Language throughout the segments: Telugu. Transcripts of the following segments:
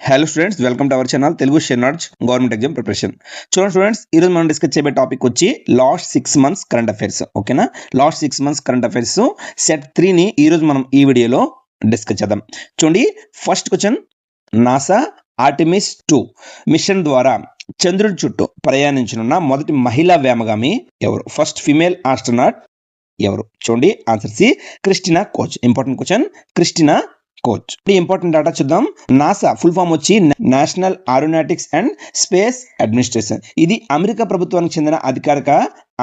Hello students, welcome to our channel Telugu షెర్నార్జ్ గవర్నమెంట్ ఎగ్జామ్ ప్రిపరేషన్. చూడండి స్టూడెంట్స్, ఈరోజు మనం డిస్కస్ చేయబోయే టాపిక్ వచ్చి లాస్ట్ 6 months కరెంట్ అఫైర్స్. ఓకేనా, last 6 months current affairs set 3ని ఈరోజు మనం ఈ వీడియోలో డిస్కస్ చేద్దాం. చూడండి, first question, NASA Artemis 2 mission ద్వారా చంద్రుడి చుట్టూ ప్రయాణించనున్న మొదటి మహిళా వ్యోమగామి ఎవరు? ఫస్ట్ ఫిమేల్ ఆస్ట్రోనాట్ ఎవరు? చూడండి, answer C, Christina Koch. Important question, Christina Koch. Important data చూద్దాం. నాసా ఫుల్ ఫామ్ వచ్చి National Aeronautics and Space Administration. ఇది అమెరికా ప్రభుత్వానికి చెందిన అధికారిక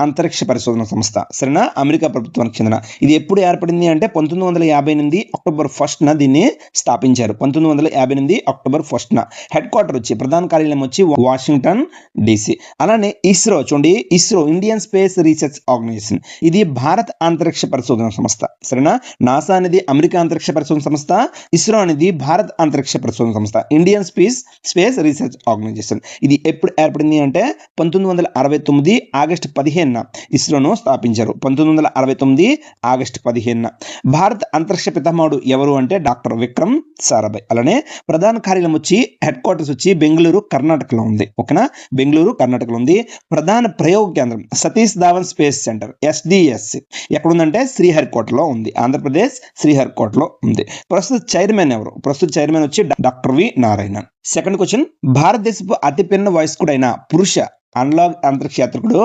అంతరిక్ష పరిశోధన సంస్థ. సరేనా, అమెరికా ప్రభుత్వానికి చెందిన. ఇది ఎప్పుడు ఏర్పడింది అంటే 1958 అక్టోబర్ 1న దీన్ని స్థాపించారు. 1958 అక్టోబర్ 1న. హెడ్ క్వార్టర్ వచ్చి, ప్రధాన కార్యాలయం వచ్చి వాషింగ్టన్ DC. అలానే ఇస్రో చూడండి, ISRO Indian Space Research Organisation. ఇది భారత అంతరిక్ష పరిశోధన సంస్థ. సరేనా, నాసా అనేది అమెరికా అంతరిక్ష పరిశోధన సంస్థ, ఇస్రో అనేది భారత అంతరిక్ష పరిశోధన సంస్థ, ఇండియన్ స్పేస్ రీసెర్చ్ ఆర్గనైజేషన్. ఇది ఎప్పుడు ఏర్పడింది అంటే 1969 ఆగస్టు 15 ఇస్రోను స్థాపించారు. 1969 ఆగస్టు 15. భారత అంతరిక్ష పితామహుడు ఎవరు అంటే డాక్టర్ విక్రమ్ సారాభాయ్. అలానే ప్రధాన కార్యాలయం వచ్చి, హెడ్ క్వార్టర్స్ వచ్చి బెంగళూరు కర్ణాటకలో ఉంది. ఓకేనా, బెంగళూరు కర్ణాటకలో ఉంది. ప్రధాన ప్రయోగ కేంద్రం Satish Dhawan space centre SDS ఎక్కడ ఉందంటే శ్రీహరికోటలో ఉంది. ఆంధ్రప్రదేశ్ శ్రీహరికోటలో ఉంది. ప్రస్తుత చైర్మన్ ఎవరు? ప్రస్తుత చైర్మన్ వచ్చి doctor V Narayanan. Second question, భారతదేశపు అతిపెన్న వయస్కుడైన పురుష అనలాగ్ అంతరిక్ష యాత్రికుడు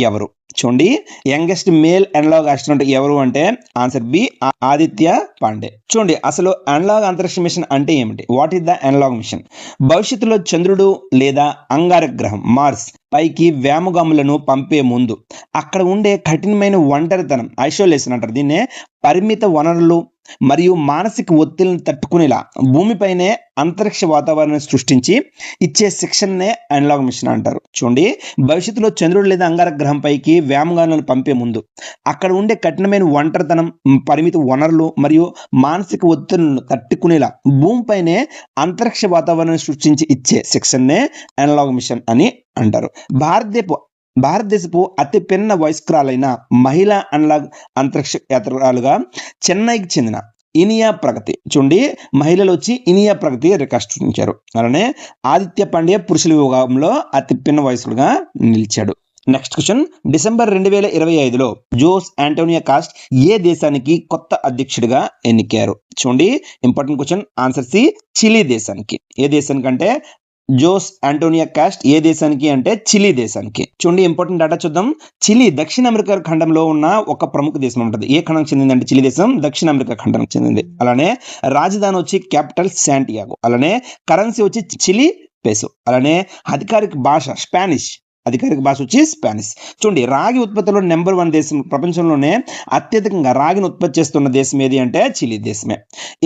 ఎవరు? చూడండి, యంగెస్ట్ మేల్ అనలాగ్ ఆస్ట్రోనాట్ ఎవరు అంటే ఆన్సర్ బి, ఆదిత్య పాండే. చూడండి, అసలు అనలాగ్ అంతరిక్ష మిషన్ అంటే ఏమిటి? What is the analogue mission? భవిష్యత్తులో చంద్రుడు లేదా అంగారక గ్రహం మార్స్ పైకి వ్యోమగాములను పంపే ముందు అక్కడ ఉండే కఠినమైన ఒంటరితనం, ఐసోలేషన్ అంటారు దీన్నే, పరిమిత వనరులు మరియు మానసిక ఒత్తిడిని తట్టుకునేలా భూమిపైనే అంతరిక్ష వాతావరణాన్ని సృష్టించి ఇచ్చే శిక్షణనే అనలాగ్ మిషన్ అంటారు. చూడండి, భవిష్యత్తులో చంద్రుడు లేదా అంగారక గ్రహం పైకి వ్యోమగాములను పంపే ముందు అక్కడ ఉండే కఠినమైన ఒంటరితనం, పరిమిత వనరులు మరియు మానసిక ఒత్తిడిని తట్టుకునేలా భూమిపైనే అంతరిక్ష వాతావరణాన్ని సృష్టించి ఇచ్చే శిక్షణనే అనలాగ్ మిషన్ అని అంటారు. భారతదేశపు అతి పెన్న వయస్కురాలైన మహిళా అనలాగ్ అంతరిక్ష యాత్రికురాలుగా చెన్నైకి చెందిన ఇనియా ప్రగతి. చూడండి, మహిళలు వచ్చి ఇనియా ప్రగతి రికార్డ్ సృష్టించారు. అలానే ఆదిత్య పాండే పురుషుల విభాగంలో అతి పిన్న వయస్కుడుగా నిలిచాడు. నెక్స్ట్ క్వశ్చన్, డిసెంబర్ 2025లో జోస్ ఆంటోనియో కాస్ట్ ఏ దేశానికి కొత్త అధ్యక్షుడిగా ఎన్నికారు? చూడండి, important question, answer C, Chile దేశానికి. ఏ దేశానికి అంటే జోస్ ఆంటోనియో కాస్ట్ ఏ దేశానికి అంటే చిలీ దేశానికి. చూడండి, ఇంపార్టెంట్ డేటా చూద్దాం. చిలీ దక్షిణ అమెరికా ఖండంలో ఉన్న ఒక ప్రముఖ దేశం ఉంటుంది. ఏ ఖండానికి చెందింది అంటే చిలీ దేశం దక్షిణ అమెరికా ఖండానికి చెందింది. అలానే రాజధాని వచ్చి క్యాపిటల్ శాంటియాగో. అలానే కరెన్సీ వచ్చి చిలీ పెసో. అలానే అధికారిక భాష స్పానిష్. అధికారిక భాష వచ్చి స్పానిష్. చూడండి, రాగి ఉత్పత్తిలో నెంబర్ 1 దేశం, ప్రపంచంలోనే అత్యధికంగా రాగిని ఉత్పత్తి చేస్తున్న దేశం ఏది అంటే చిలీ దేశమే.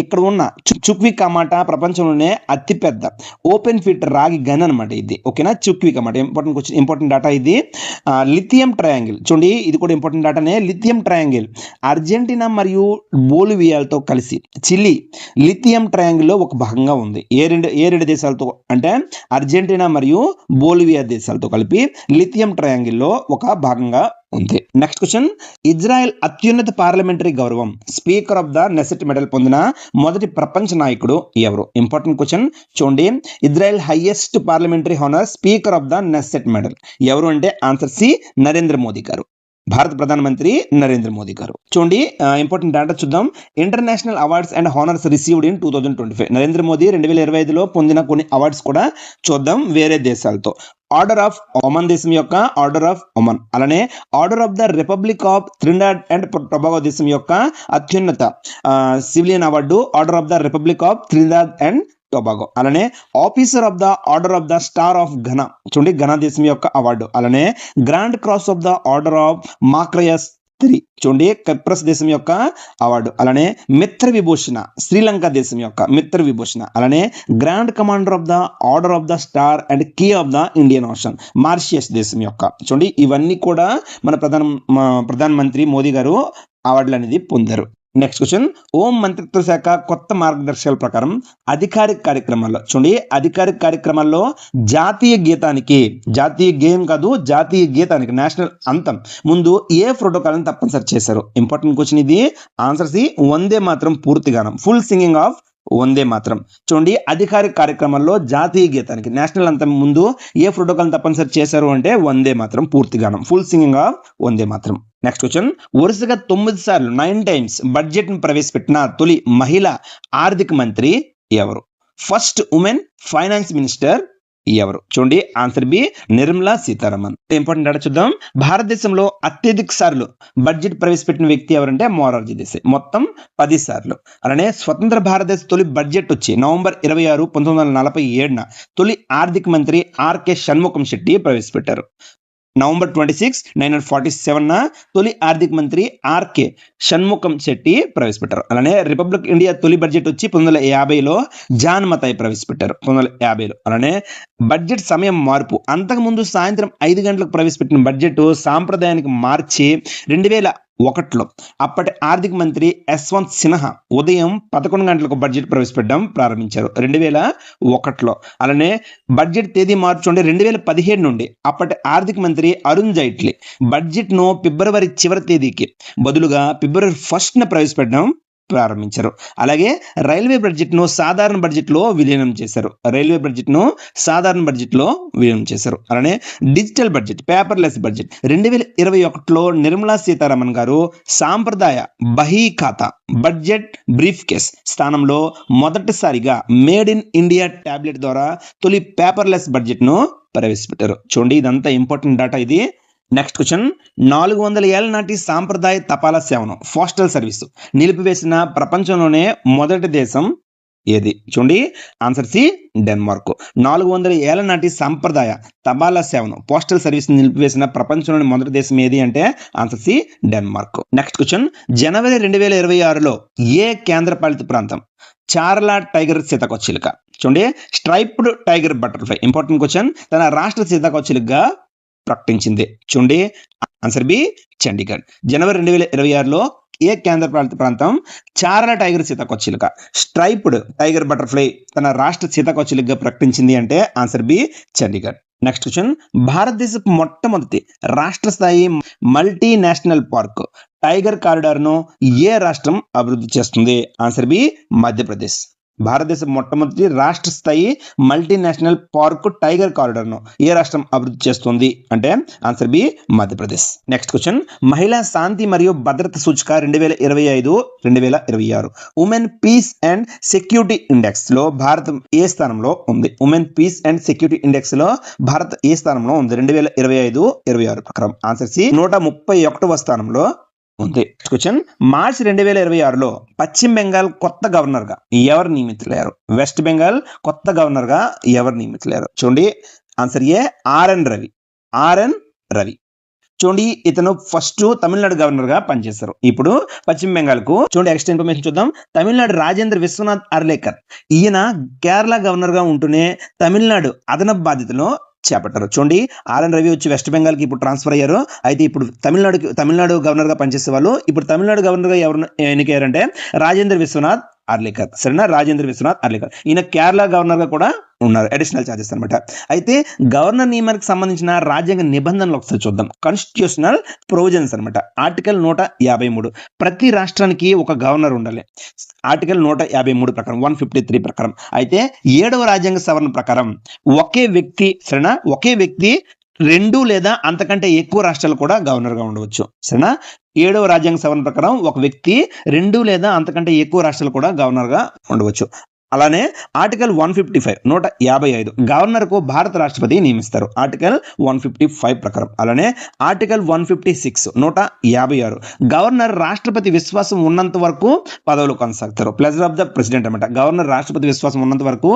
ఇక్కడ ఉన్న చుక్వికామాటా ప్రపంచంలోనే అతిపెద్ద ఓపెన్ ఫిట్ రాగి గన్ అనమాట ఇది. ఓకేనా, చుక్వికామాటా. ఇంపార్టెంట్ డేటా ఇది. Lithium triangle. చూడండి, ఇది కూడా ఇంపార్టెంట్ డేటానే. లిథియం ట్రయాంగిల్ అర్జెంటీనా మరియు బోలివియాలతో కలిసి చిలీ లిథియం ట్రయాంగిల్లో ఒక భాగంగా ఉంది. ఏ రెండు దేశాలతో అంటే అర్జెంటీనా మరియు బోలివియా దేశాలతో కలిపి లిథియం ట్రయాంగిల్లో ఒక భాగంగా ఉంది. నెక్స్ట్ క్వశ్చన్, ఇజ్రాయెల్ అత్యున్నత పార్లమెంటరీ గౌరవం Speaker of the Knesset Medal పొందిన మొదటి ప్రపంచ నాయకుడు ఎవరు? Important question. చూడండి, Israel highest parliamentary honour Speaker of the Knesset Medal ఎవరు అంటే ఆన్సర్ సి, నరేంద్ర మోదీ గారు. భారత ప్రధానమంత్రి నరేంద్ర మోదీ గారు. చూడండి, ఇంపార్టెంట్ డేటా చూద్దాం. International awards and honours received in 2025. Narendra Modi 2025లో పొందిన కొన్ని అవార్డ్స్ కూడా చూద్దాం వేరే దేశాలతో. ఆర్డర్ ఆఫ్ ఒమన్ దేశం యొక్క ఆర్డర్ ఆఫ్ ఒమన్. అలానే Order of the Republic of Trinidad and Tobago దేశం యొక్క అత్యున్నత civilian award Order of the Republic of Trinidad and Tobago. అలానే Officer of the order of the Star of Ghana. చూడండి, ఘనా దేశం యొక్క అవార్డు. అలానే Grand Cross of the order of Makarios 3. చూడండి, కిప్రస్ దేశం యొక్క అవార్డు. అలానే మిత్ర విభూషణ శ్రీలంక దేశం యొక్క మిత్ర విభూషణ. అలానే grand commander of the order of the star and key of the Indian Ocean Mauritius దేశం యొక్క. చూడండి, ఇవన్నీ కూడా మన ప్రధానమంత్రి మోదీ గారు అవార్డులు అనేది పొందారు. నెక్స్ట్ క్వశ్చన్, హోం మంత్రిత్వ శాఖ కొత్త మార్గదర్శకాల ప్రకారం అధికారిక కార్యక్రమాల్లో, చూడండి, అధికారిక కార్యక్రమాల్లో జాతీయ గీతానికి నేషనల్ అంతం ముందు ఏ ప్రోటోకాల్ని తప్పనిసరి చేశారు? ఇంపార్టెంట్ క్వశ్చన్ ఇది. ఆన్సర్ సి, వందే మాత్రం పూర్తి గానం, ఫుల్ సింగింగ్ ఆఫ్ వందే మాత్రం. చూడండి, అధికారిక కార్యక్రమాల్లో జాతీయ గీతానికి నేషనల్ అంతం ముందు ఏ ప్రోటోకాల్ తప్పనిసరి చేశారు అంటే వందే మాత్రం పూర్తి గానం, ఫుల్ సింగింగ్ ఆఫ్ వందే మాత్రం. నెక్స్ట్ క్వశ్చన్, వరుసగా 9 సార్లు 9 టైమ్స్ బడ్జెట్ ను ప్రవేశపెట్టిన తొలి మహిళా ఆర్థిక మంత్రి ఎవరు? ఫస్ట్ ఉమెన్ ఫైనాన్స్ మినిస్టర్ ఎవరు? చూడండి, answer B Nirmala Sitharaman. Important data చూద్దాం. భారతదేశంలో అత్యధిక సార్లు బడ్జెట్ ప్రవేశపెట్టిన వ్యక్తి ఎవరంటే మొరార్జీ దేశాయ్, మొత్తం 10 సార్లు. అలానే స్వతంత్ర భారతదేశ తొలి బడ్జెట్ వచ్చి నవంబర్ 26, 1947 తొలి ఆర్థిక మంత్రి ఆర్కే షణ్ముఖం శెట్టి ప్రవేశపెట్టారు. నవంబర్ 26, 1947 తొలి ఆర్థిక మంత్రి ఆర్కే షణ్ముఖం శెట్టి ప్రవేశపెట్టారు. అలానే రిపబ్లిక్ ఇండియా తొలి బడ్జెట్ వచ్చి 1950లో జాన్ మతాయ్ ప్రవేశపెట్టారు, 1950లో. అలానే బడ్జెట్ సమయం మార్పు, అంతకుముందు సాయంత్రం 5 గంటలకు ప్రవేశపెట్టిన బడ్జెట్ సాంప్రదాయానికి మార్చి 2001లో అప్పటి ఆర్థిక మంత్రి యశ్వంత్ సిన్హా ఉదయం 11 గంటలకు బడ్జెట్ ప్రవేశపెట్టడం ప్రారంభించారు 2001లో. అలానే బడ్జెట్ తేదీ మార్పు చూడండి, 2017 నుండి అప్పటి ఆర్థిక మంత్రి అరుణ్ జైట్లీ బడ్జెట్ ను ఫిబ్రవరి చివరి తేదీకి బదులుగా ఫిబ్రవరి 1న ప్రవేశపెట్టడం ప్రారంభించారు. అలాగే రైల్వే బడ్జెట్ ను సాధారణ బడ్జెట్ లో విలీనం చేశారు, రైల్వే బడ్జెట్ ను సాధారణ బడ్జెట్ లో విలీనం చేశారు. అలానే డిజిటల్ బడ్జెట్, పేపర్లెస్ బడ్జెట్ 2021లో నిర్మలా సీతారామన్ గారు సాంప్రదాయ బహీ ఖాతా బడ్జెట్ బ్రీఫ్ కేస్ స్థానంలో మొదటిసారిగా మేడ్ ఇన్ ఇండియా టాబ్లెట్ ద్వారా తొలి పేపర్లెస్ బడ్జెట్ ను ప్రవేశపెట్టారు. చూడండి, ఇదంతా ఇంపార్టెంట్ డేటా ఇది. నెక్స్ట్ క్వశ్చన్, 400 ఏళ్ల నాటి సాంప్రదాయ తపాలా సేవను పోస్టల్ సర్వీసు నిలిపివేసిన ప్రపంచంలోనే మొదటి దేశం ఏది? చూడండి, ఆన్సర్ సి డెన్మార్క్. 400 ఏళ్ల నాటి సాంప్రదాయ తపాలా సేవను పోస్టల్ సర్వీస్ నిలిపివేసిన ప్రపంచంలోని మొదటి దేశం ఏది అంటే answer C Denmark. Next question, జనవరి 2026లో ఏ కేంద్రపాలిత ప్రాంతం చార్లా టైగర్ సీతాకోకచిలుక, చూడండి striped tiger butterfly, important question, తన రాష్ట్ర సీతాకోకచిలుకగా ప్రకటించింది? చూడండి, ఆన్సర్ బి చండీగఢ్. జనవరి 2026లో ఏ కేంద్రపాలిత ప్రాంతం చార్లా టైగర్ సీతాకోకచిలుక స్ట్రైప్డ్ టైగర్ బటర్ఫ్లై తన రాష్ట్ర సీతాకోకచిలుకగా ప్రకటించింది అంటే answer B Chandigarh. Next question, భారతదేశపు మొట్టమొదటి రాష్ట్ర స్థాయి మల్టీనేషనల్ పార్క్ టైగర్ కారిడార్ ను ఏ రాష్ట్రం అభివృద్ధి చేస్తుంది? Answer B Madhya Pradesh. భారతదేశం మొట్టమొదటి రాష్ట్ర స్థాయి మల్టీనేషనల్ పార్క్ టైగర్ కారిడార్ ను ఏ రాష్ట్రం అభివృద్ధి చేస్తుంది అంటే answer B Madhya Pradesh. Next question, మహిళా శాంతి మరియు భద్రత సూచిక 2025-2026 women peace and security index లో భారత్ ఏ స్థానంలో ఉంది? Women peace and security index లో భారత్ ఏ స్థానంలో ఉంది 2025-26 ప్రకారం? ఆన్సర్ సి 131వ స్థానంలో ఉంది. క్వశ్చన్, మార్చి 2026లో పశ్చిమ బెంగాల్ కొత్త గవర్నర్ గా ఎవరు నియమితులయ్యారు? వెస్ట్ బెంగాల్ కొత్త గవర్నర్ గా ఎవరు నియమితులయ్యారు? చూడండి, ఆన్సర్ ఏ ఆర్ఎన్ రవి. చూడండి, ఇతను ఫస్ట్ తమిళనాడు గవర్నర్ గా పనిచేశారు. ఇప్పుడు పశ్చిమ బెంగాల్ కు చూడండి, ఎక్స్ట్రా ఇన్ఫర్మేషన్ చూద్దాం. తమిళనాడు రాజేంద్ర విశ్వనాథ్ అర్లేకర్, ఈయన కేరళ గవర్నర్ గా ఉంటూనే తమిళనాడు అదనపు బాధ్యతలో చేపట్టారు. చూడండి, ఆర్ఎన్ రవి వచ్చి వెస్ట్ బెంగాల్ కి ఇప్పుడు ట్రాన్స్ఫర్ అయ్యారు. అయితే ఇప్పుడు తమిళనాడు గవర్నర్ గా పనిచేసే వాళ్ళు ఇప్పుడు తమిళనాడు గవర్నర్ గా ఎవరు ఎన్నికయ్యారంటే రాజేంద్ర విశ్వనాథ్ అర్లేకర్. సరేనా, రాజేంద్ర విశ్వనాథ్ అర్లేకర్. ఈయన కేరళ గవర్నర్ గా కూడా ఉన్నారు, అడిషనల్ ఛార్జెస్ అనమాట. అయితే గవర్నర్ నియమానికి సంబంధించిన రాజ్యాంగ నిబంధనలు ఒకసారి చూద్దాం. కాన్స్టిట్యూషనల్ ప్రొవిజన్స్ అనమాట. ఆర్టికల్ 153, ప్రతి రాష్ట్రానికి ఒక గవర్నర్ ఉండాలి. ఆర్టికల్ 153 ప్రకారం, 153 ప్రకారం. అయితే 7వ రాజ్యాంగ సవరణ ప్రకారం ఒకే వ్యక్తి 2 లేదా అంతకంటే ఎక్కువ రాష్ట్రాలు కూడా గవర్నర్ గా ఉండవచ్చు. సరేనా, 7వ రాజ్యాంగ సవరణ ప్రకారం ఒక వ్యక్తి 2 లేదా అంతకంటే ఎక్కువ రాష్ట్రాలు కూడా గవర్నర్ గా ఉండవచ్చు. అలానే ఆర్టికల్ 155 గవర్నర్ కు భారత రాష్ట్రపతి నియమిస్తారు, ఆర్టికల్ 155 ప్రకారం. అలానే ఆర్టికల్ 156 గవర్నర్ రాష్ట్రపతి విశ్వాసం ఉన్నంత వరకు పదవులు కొనసాగుతారు. ప్లెజర్ ఆఫ్ ద ప్రెసిడెంట్ అన్నమాట. గవర్నర్ రాష్ట్రపతి విశ్వాసం ఉన్నంత వరకు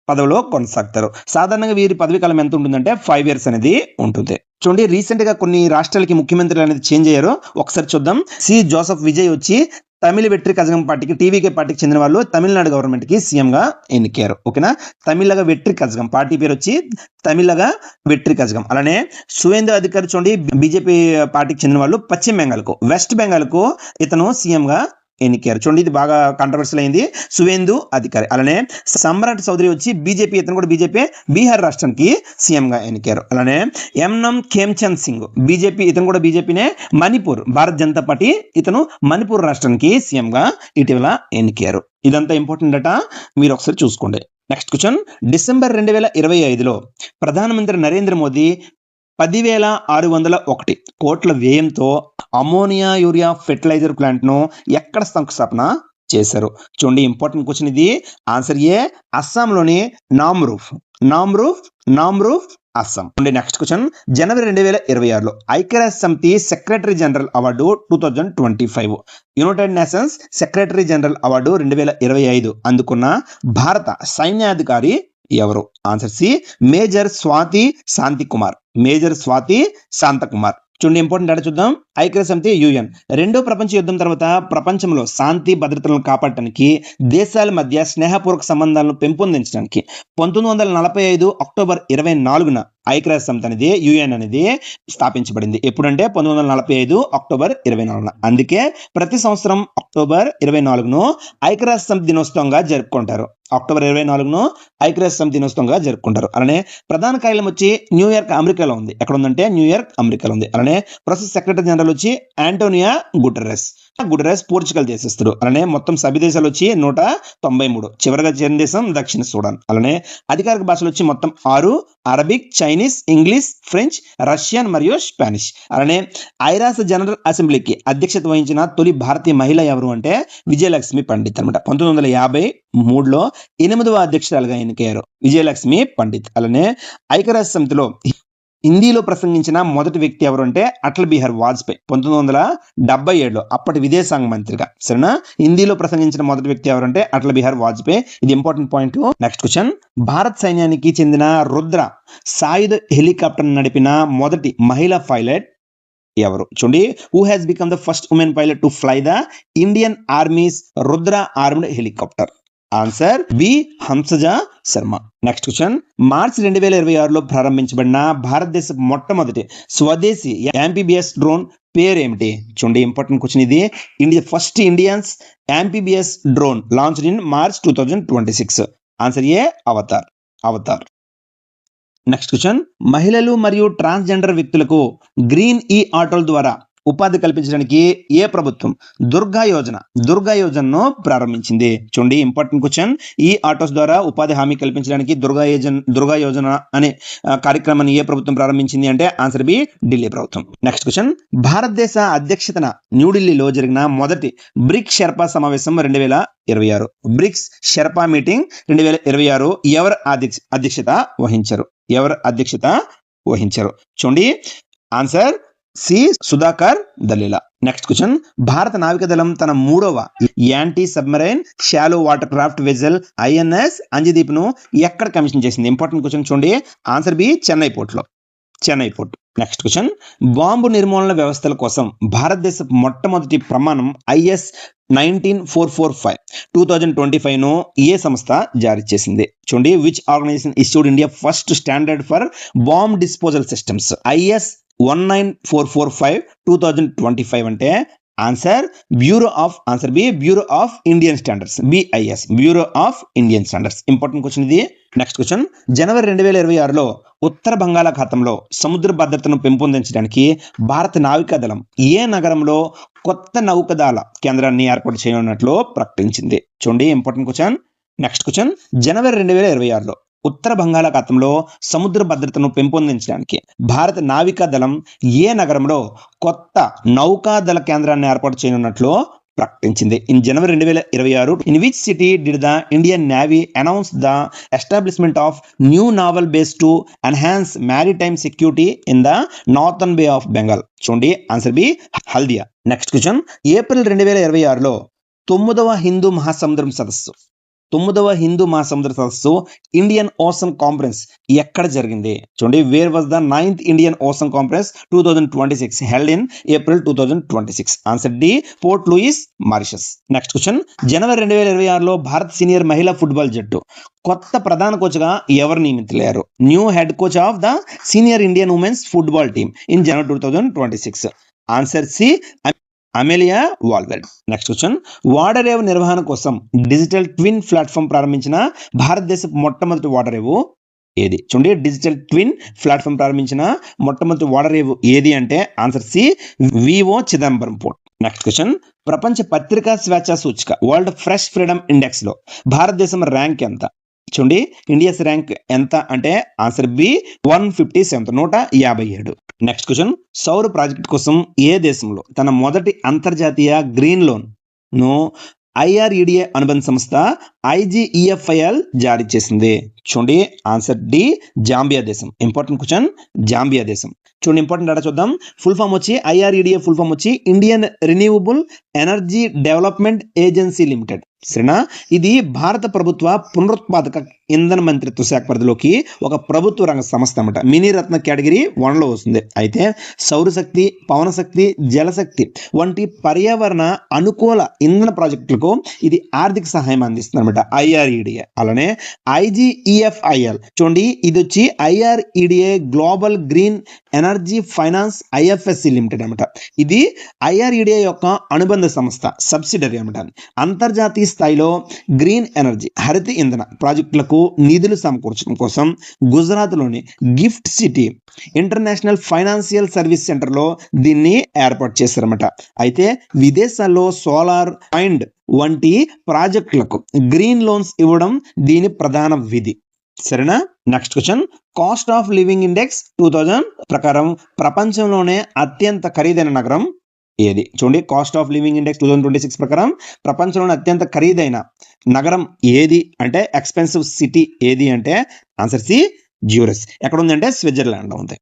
పదవిలో కొనసాగుతారు. సాధారణంగా వీరి పదవి కాలం ఎంత ఉంటుందంటే 5 years అనేది ఉంటుంది. చూడండి, రీసెంట్ గా కొన్ని రాష్ట్రాలకి ముఖ్యమంత్రులు అనేది చేంజ్ అయ్యారు. ఒకసారి చూద్దాం. సి జోసెఫ్ విజయ్ వచ్చి తమిళ వెట్రి కజగం పార్టీకి, టీవీకే పార్టీకి చెందిన వాళ్ళు తమిళనాడు గవర్నమెంట్ కి సీఎం గా ఎన్నికారు. ఓకేనా, తమిళగా వెట్రి కజగం పార్టీ పేరు వచ్చి తమిళగా వెట్రి కజగం. అలానే సువేందు అధికారి చూడండి, బీజేపీ పార్టీకి చెందిన వాళ్ళు పశ్చిమ బెంగాల్ కు, వెస్ట్ బెంగాల్ కు ఇతను సీఎం గా ఎన్నికారు. చూడండి, ఇది బాగా కాంట్రవర్షియల్ అయింది, సువేందు అధికారి. అలానే సమ్రాట్ చౌదరి వచ్చి బీజేపీ, ఇతను కూడా బీజేపీ, బీహార్ రాష్ట్రానికి సీఎం గా ఎన్నికారు. అలానే ఎంనం ఖేమ్చంద్ సింగ్ బీజేపీ, ఇతను కూడా బీజేపీనే, మణిపూర్ భారత జనతా పార్టీ, ఇతను మణిపూర్ రాష్ట్రానికి సీఎం గా ఇటీవల ఎన్నికారు. ఇదంతా ఇంపార్టెంట్ డేటా, మీరు ఒకసారి చూసుకోండి. నెక్స్ట్ క్వశ్చన్, డిసెంబర్ 2025లో ప్రధానమంత్రి నరేంద్ర మోదీ 10,601 కోట్ల వ్యయంతో అమోనియా యూరియా ఫెర్టిలైజర్ ప్లాంట్ ను ఎక్కడ శంకుస్థాపన చేశారు? చూడండి, ఇంపార్టెంట్ క్వశ్చన్ ఇది. ఆన్సర్ ఏ, అస్సాంలోని నామ్రూఫ్ అస్సాం. నెక్స్ట్ క్వశ్చన్, జనవరి 2026లో ఐక్యరాజ్య సమితి secretary general award 2025, United Nations secretary general award 2025 అందుకున్న భారత సైన్యాధికారి ఎవరు? Answer C, major Swathi Shanthakumar. చూడండి, ఇంపార్టెంట్ డేటా చూద్దాం. ఐక్యరాజ్య సమితి యుఎన్ రెండో ప్రపంచ యుద్ధం తర్వాత ప్రపంచంలో శాంతి భద్రతలను కాపాడటానికి, దేశాల మధ్య స్నేహపూర్వక సంబంధాలను పెంపొందించడానికి 1945 అక్టోబర్ 24న ఐక్యరాజ్య సమితి అనేది, యుఎన్ అనేది స్థాపించబడింది. ఎప్పుడంటే 1945 అక్టోబర్ 24న. అందుకే ప్రతి సంవత్సరం అక్టోబర్ 24ను ఐక్యరాజ్య సమితి దినోత్సవంగా జరుపుకుంటారు. అక్టోబర్ 24ను ఐక్యరాజ్య సమితి దినోత్సవంగా జరుపుకుంటారు. అలానే ప్రధాన కార్యాలయం వచ్చి న్యూయార్క్ అమెరికాలో ఉంది. ఎక్కడ ఉందంటే న్యూయార్క్ అమెరికాలో ఉంది. అలానే ప్రస్తుత సెక్రటరీ జనరల్ వచ్చి ఆంటోనియో గుటెరెస్ పోర్చుగల్ దేశస్థుడు. అలానే మొత్తం సభ్య దేశాలు వచ్చి 193. చివరిగా చేరిన దేశం దక్షిణ సూడాన్. అలానే అధికారిక భాషలు వచ్చి మొత్తం 6: Arabic, Chinese, English, French, Russian మరియు స్పానిష్. అలానే ఐరాస జనరల్ అసెంబ్లీకి అధ్యక్షత వహించిన తొలి భారతీయ మహిళ ఎవరు అంటే విజయలక్ష్మి పండిత్ అనమాట. 1953లో 8వ అధ్యక్షురాలుగా ఎన్నికయ్యారు విజయలక్ష్మి పండిత్. అలానే ఐక్యరాజ్య సమితిలో హిందీలో ప్రసంగించిన మొదటి వ్యక్తి ఎవరు అంటే అటల్ బిహారీ వాజ్పేయి. 1977లో అప్పటి విదేశాంగ మంత్రిగా. సరేనా? హిందీలో ప్రసంగించిన మొదటి వ్యక్తి ఎవరంటే అటల్ బిహారీ వాజ్పేయి. ఇది ఇంపార్టెంట్ పాయింట్. నెక్స్ట్ క్వశ్చన్, భారత సైన్యానికి చెందిన రుద్ర సాయుధ హెలికాప్టర్ నడిపిన మొదటి మహిళా పైలట్ ఎవరు? చూడండి, who has become the first women pilot to fly the Indian army's Rudra armed helicopter? Answer B, Hamsaja Sharma. Next question, మార్చి 2026లో ప్రారంభించబడిన భారతదేశ మొట్టమొదటి స్వదేశీ యాంఫీబియస్ డ్రోన్ పేరు ఏమిటి? చూడండి, ఇంపార్టెంట్ క్వశ్చన్ ఇది. First Indian's amphibious drone launched in March 2026. Answer A, Avatar. Next question, మహిళలు మరియు ట్రాన్స్జెండర్ వ్యక్తులకు గ్రీన్ ఈ ఆటోల ద్వారా ఉపాధి కల్పించడానికి ఏ ప్రభుత్వం దుర్గా యోజనను ప్రారంభించింది? చూడండి, ఇంపార్టెంట్ క్వశ్చన్. ఈ ఆటోస్ ద్వారా ఉపాధి హామీ కల్పించడానికి దుర్గా యోజన అనే కార్యక్రమాన్ని ఏ ప్రభుత్వం ప్రారంభించింది అంటే ఆన్సర్ బి, ఢిల్లీ ప్రభుత్వం. నెక్స్ట్ క్వశ్చన్, భారతదేశ అధ్యక్షతన న్యూఢిల్లీలో జరిగిన మొదటి బ్రిక్స్ షెర్పా సమావేశం 2026. బ్రిక్స్ షెర్పా మీటింగ్ 2026 ఎవరు అధ్యక్షత వహించారు? చూడండి, answer C, Sudhakar Dalila. Next question, భారత నావికాదళం తన 3వ anti submarine shallow water craft vessel INS Anjadip ను ఎక్కడ కమిషన్ చేసింది? Important question. చూడండి, answer B, Chennai port. Next question, bomb నిర్మూలన వ్యవస్థల కోసం భారతదేశ మొట్టమొదటి ప్రమాణం IS 19445 2025 ను ఏ సంస్థ జారీ చేసింది? చూడండి, which organisation issued India first standard for bomb disposal systems? IS 19445 2025 అంటే answer bureau of Indian standards, BIS, bureau of Indian standards. Important question ఇది. నెక్స్ట్ క్వశ్చన్, జనవరి 2026లో ఉత్తర బంగాళాఖాతంలో సముద్ర భద్రతను పెంపొందించడానికి భారత నావికాదళం ఏ నగరంలో కొత్త నౌకాదళ కేంద్రాన్ని ఏర్పాటు చేయనున్నట్లు ప్రకటించింది? చూడండి, ఇంపార్టెంట్ క్వశ్చన్. నెక్స్ట్ క్వశ్చన్, జనవరి 2026లో ఉత్తర బంగాళాఖాతంలో సముద్ర భద్రతను పెంపొందించడానికి భారత నావికాదళం ఏ నగరంలో కొత్త నౌకాదళ కేంద్రాన్ని ఏర్పాటు చేయనున్నట్లు ప్రకటించింది? In January 2026, in which city did the Indian navy announce the establishment of new naval base to enhance maritime security in the northern bay of Bengal? చూడండి, answer B, Haldia. Next question, April 2026లో 9వ హిందూ మహాసముద్రం సదస్సు ఇండియన్ ఓషన్ కాన్ఫరెన్స్ ఎక్కడ జరిగింది? చూడండి, where was the 9th Indian ocean conference 2026 held in April 2026? Answer D, port Louis, Mauritius. Next question, జనవరి 2026లో భారత సీనియర్ మహిళా ఫుట్బాల్ జట్టు కొత్త ప్రధాన కోచ్గా ఎవరు నియమితులయ్యారు? New head coach of the senior Indian women's football team in January 2026? Answer C, Amelia Valverde. Next question, వాటరేవు నిర్వహణ కోసం డిజిటల్ ట్విన్ ప్లాట్ఫామ్ ప్రారంభించిన భారతదేశ మొట్టమొదటి వాటరేవు ఏది? చూడండి, డిజిటల్ ట్విన్ ప్లాట్ఫామ్ ప్రారంభించిన మొట్టమొదటి వాటరేవు ఏది అంటే answer C, V O Chidambaram port. Next question, ప్రపంచ పత్రికా స్వేచ్ఛ సూచిక వరల్డ్ ఫ్రెష్ ఫ్రీడమ్ ఇండెక్స్ లో భారతదేశం ర్యాంక్ ఎంత? చూడండి, ఇండియాస్ ర్యాంక్ ఎంత అంటే ఆన్సర్ బి 157, 157. నెక్స్ట్ క్వశ్చన్, సౌర ప్రాజెక్ట్ కోసం ఏ దేశంలో తన మొదటి అంతర్జాతీయ గ్రీన్ లోన్ ను IREDA అనుబంధ సంస్థ IGEFIL జారీ చేసింది? చూడండి, ఆన్సర్ డి జాంబియా దేశం. ఇంపార్టెంట్ క్వశ్చన్, జాంబియా దేశం. చూడండి, ఇంపార్టెంట్ డేటా చూద్దాం. ఫుల్ ఫామ్ వచ్చి IREDA ఫుల్ ఫామ్ వచ్చి Indian renewable energy development agency limited. సరేనా? ఇది భారత ప్రభుత్వ పునరుత్పాదక ఇంధన మంత్రిత్వ శాఖ పరిధిలోకి ఒక ప్రభుత్వ రంగ సంస్థ అన్నమాట. మినీ రత్న కేటగిరీ 1లో వస్తుంది. అయితే సౌరశక్తి, పవనశక్తి, జలశక్తి వంటి పర్యావరణ అనుకూల ఇంధన ప్రాజెక్టులకు ఇది ఆర్థిక సహాయం అందిస్తుంది అనమాట IREDA. అలానే IGEFIL చూడండి, ఇది వచ్చి IREDA global green energy finance IFSC limited అనమాట. ఇది IREDA యొక్క అనుబంధ సంస్థ, సబ్సిడరీ అనమాట. అంతర్జాతీయ స్థాయిలో గ్రీన్ ఎనర్జీ హరిత ఇంధన ప్రాజెక్టులకు నిధులు సమకూర్చడం కోసం గుజరాత్లోని gift city international financial service సెంటర్లో దీన్ని ఏర్పాటు చేశారన్నమాట. అయితే విదేశాల్లో సోలార్, వైండ్ వంటి ప్రాజెక్టులకు గ్రీన్ లోన్స్ ఇవ్వడం దీని ప్రధాన విధి. సరేనా? Next question, cost of living index 2000 ప్రకారం ప్రపంచంలోనే అత్యంత ఖరీదైన నగరం ఏది? చూడండి, కాస్ట్ ఆఫ్ లివింగ్ ఇండెక్స్ 2026 ప్రకారం ప్రపంచంలోనే అత్యంత ఖరీదైన నగరం ఏది అంటే, ఎక్స్పెన్సివ్ సిటీ ఏది అంటే ఆన్సర్ సి జ్యూరిచ్. ఎక్కడ ఉందంటే స్విట్జర్లాండ్ లో ఉంది.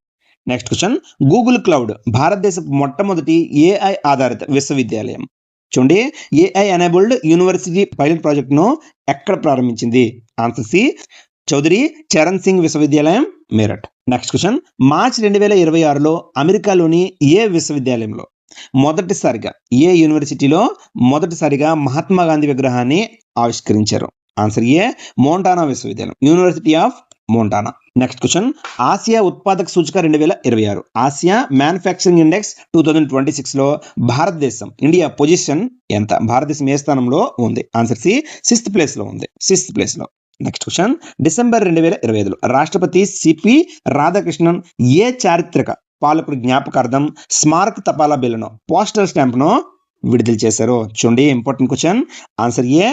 నెక్స్ట్ క్వశ్చన్, గూగుల్ క్లౌడ్ భారతదేశపు మొట్టమొదటి AI ఆధారిత విశ్వవిద్యాలయం. చూడండి, AI enabled university pilot project ను ఎక్కడ ప్రారంభించింది? ఆన్సర్ సి చౌదరి చరణ్ సింగ్ విశ్వవిద్యాలయం, మీరట్. నెక్స్ట్ క్వశ్చన్, మార్చి 2026లో అమెరికాలోని ఏ విశ్వవిద్యాలయంలో మొదటిసారిగా, ఏ యూనివర్సిటీలో మొదటిసారిగా మహాత్మా గాంధీ విగ్రహాన్ని ఆవిష్కరించారు? ఆన్సర్ ఏ మోంటానా విశ్వవిద్యాలయం, university of Montana. Next question, Asia ఉత్పాదక సూచిక 2026, ఆసియా మ్యానుఫ్యాక్చరింగ్ ఇండెక్స్ 2026 లో భారతదేశం, ఇండియా పొజిషన్ ఎంత? భారతదేశం ఏ స్థానంలో ఉంది? ఆన్సర్ సి 6th ప్లేస్ లో ఉంది, 6th ప్లేస్ లో. నెక్స్ట్ క్వశ్చన్, డిసెంబర్ 2025లో రాష్ట్రపతి సిపి రాధాకృష్ణన్ ఏ చారిత్రక పాలకుడి జ్ఞాపకార్థం స్మారక తపాలా బిల్లును, పోస్టల్ స్టాంప్ను విడుదల చేశారు? చూడండి, ఇంపార్టెంట్ క్వశ్చన్, ఆన్సర్ ఏ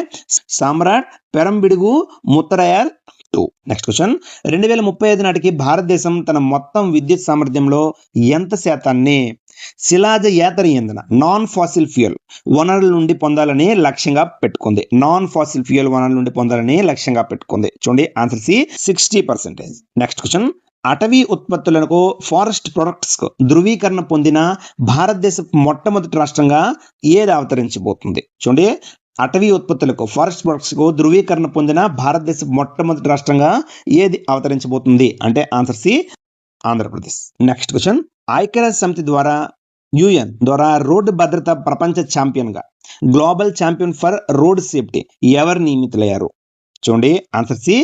సామ్రాట్ పెరంబిడుగు ముత్తరాయర్ 2. నెక్స్ట్ క్వశ్చన్, 2035 నాటికి భారతదేశం తన మొత్తం విద్యుత్ సామర్థ్యంలో ఎంత శాతాన్ని శిలాజయేతర ఇంధన నాన్ ఫాసిల్ ఫ్యూయల్ వనరుల నుండి పొందాలని లక్ష్యంగా పెట్టుకుంది? నాన్ ఫాసిల్ ఫ్యూయల్ వనరుల నుండి పొందాలని లక్ష్యంగా పెట్టుకుంది. చూడండి, ఆన్సర్ సి 60%. నెక్స్ట్ క్వశ్చన్, అటవీ ఉత్పత్తులకు, ఫారెస్ట్ ప్రొడక్ట్స్ కు ధృవీకరణ పొందిన భారతదేశ మొట్టమొదటి రాష్ట్రంగా ఏది అవతరించబోతుంది? చూడండి, అటవీ ఉత్పత్తులకు, ఫారెస్ట్ ప్రొడక్ట్స్ కు ధృవీకరణ పొందిన భారతదేశ మొట్టమొదటి రాష్ట్రంగా ఏది అవతరించబోతుంది అంటే answer C Andhra Pradesh. Next question, ఐక్యరాజ్య సమితి ద్వారా UN ద్వారా రోడ్డు భద్రత ప్రపంచ ఛాంపియన్ గా, global champion for road safety ఎవరు నియమితులయ్యారు? చూడండి, answer C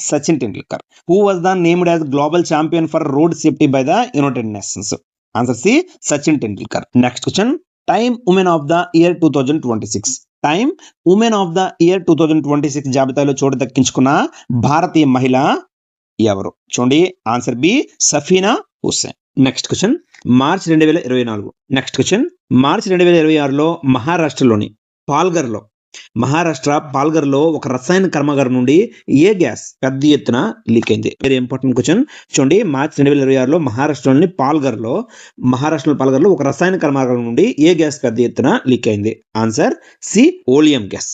Sachin Tendulkar. Who was the named as global champion for road safety by the United Nations? Answer C Sachin Tendulkar. Next question, time women of the year 2026, time women of the year 2026 జాబితాలో చోటు దక్కించుకున్న భారతీయ మహిళ ఎవరు? చూడండి, answer B Safina Hussain. Next question, March 2024. Next question, March 2026లో మహారాష్ట్ర పాల్ఘర్లో ఒక రసాయన కర్మాగారం నుండి ఏ గ్యాస్ పెద్ద ఎత్తున లీక్ అయింది? Very important question. చూడండి, మార్చ్ 2026లో మహారాష్ట్రలోని పాల్ఘర్లో ఒక రసాయన కర్మాగారం నుండి ఏ గ్యాస్ పెద్ద ఎత్తున లీక్ అయింది? Answer C oleum gas.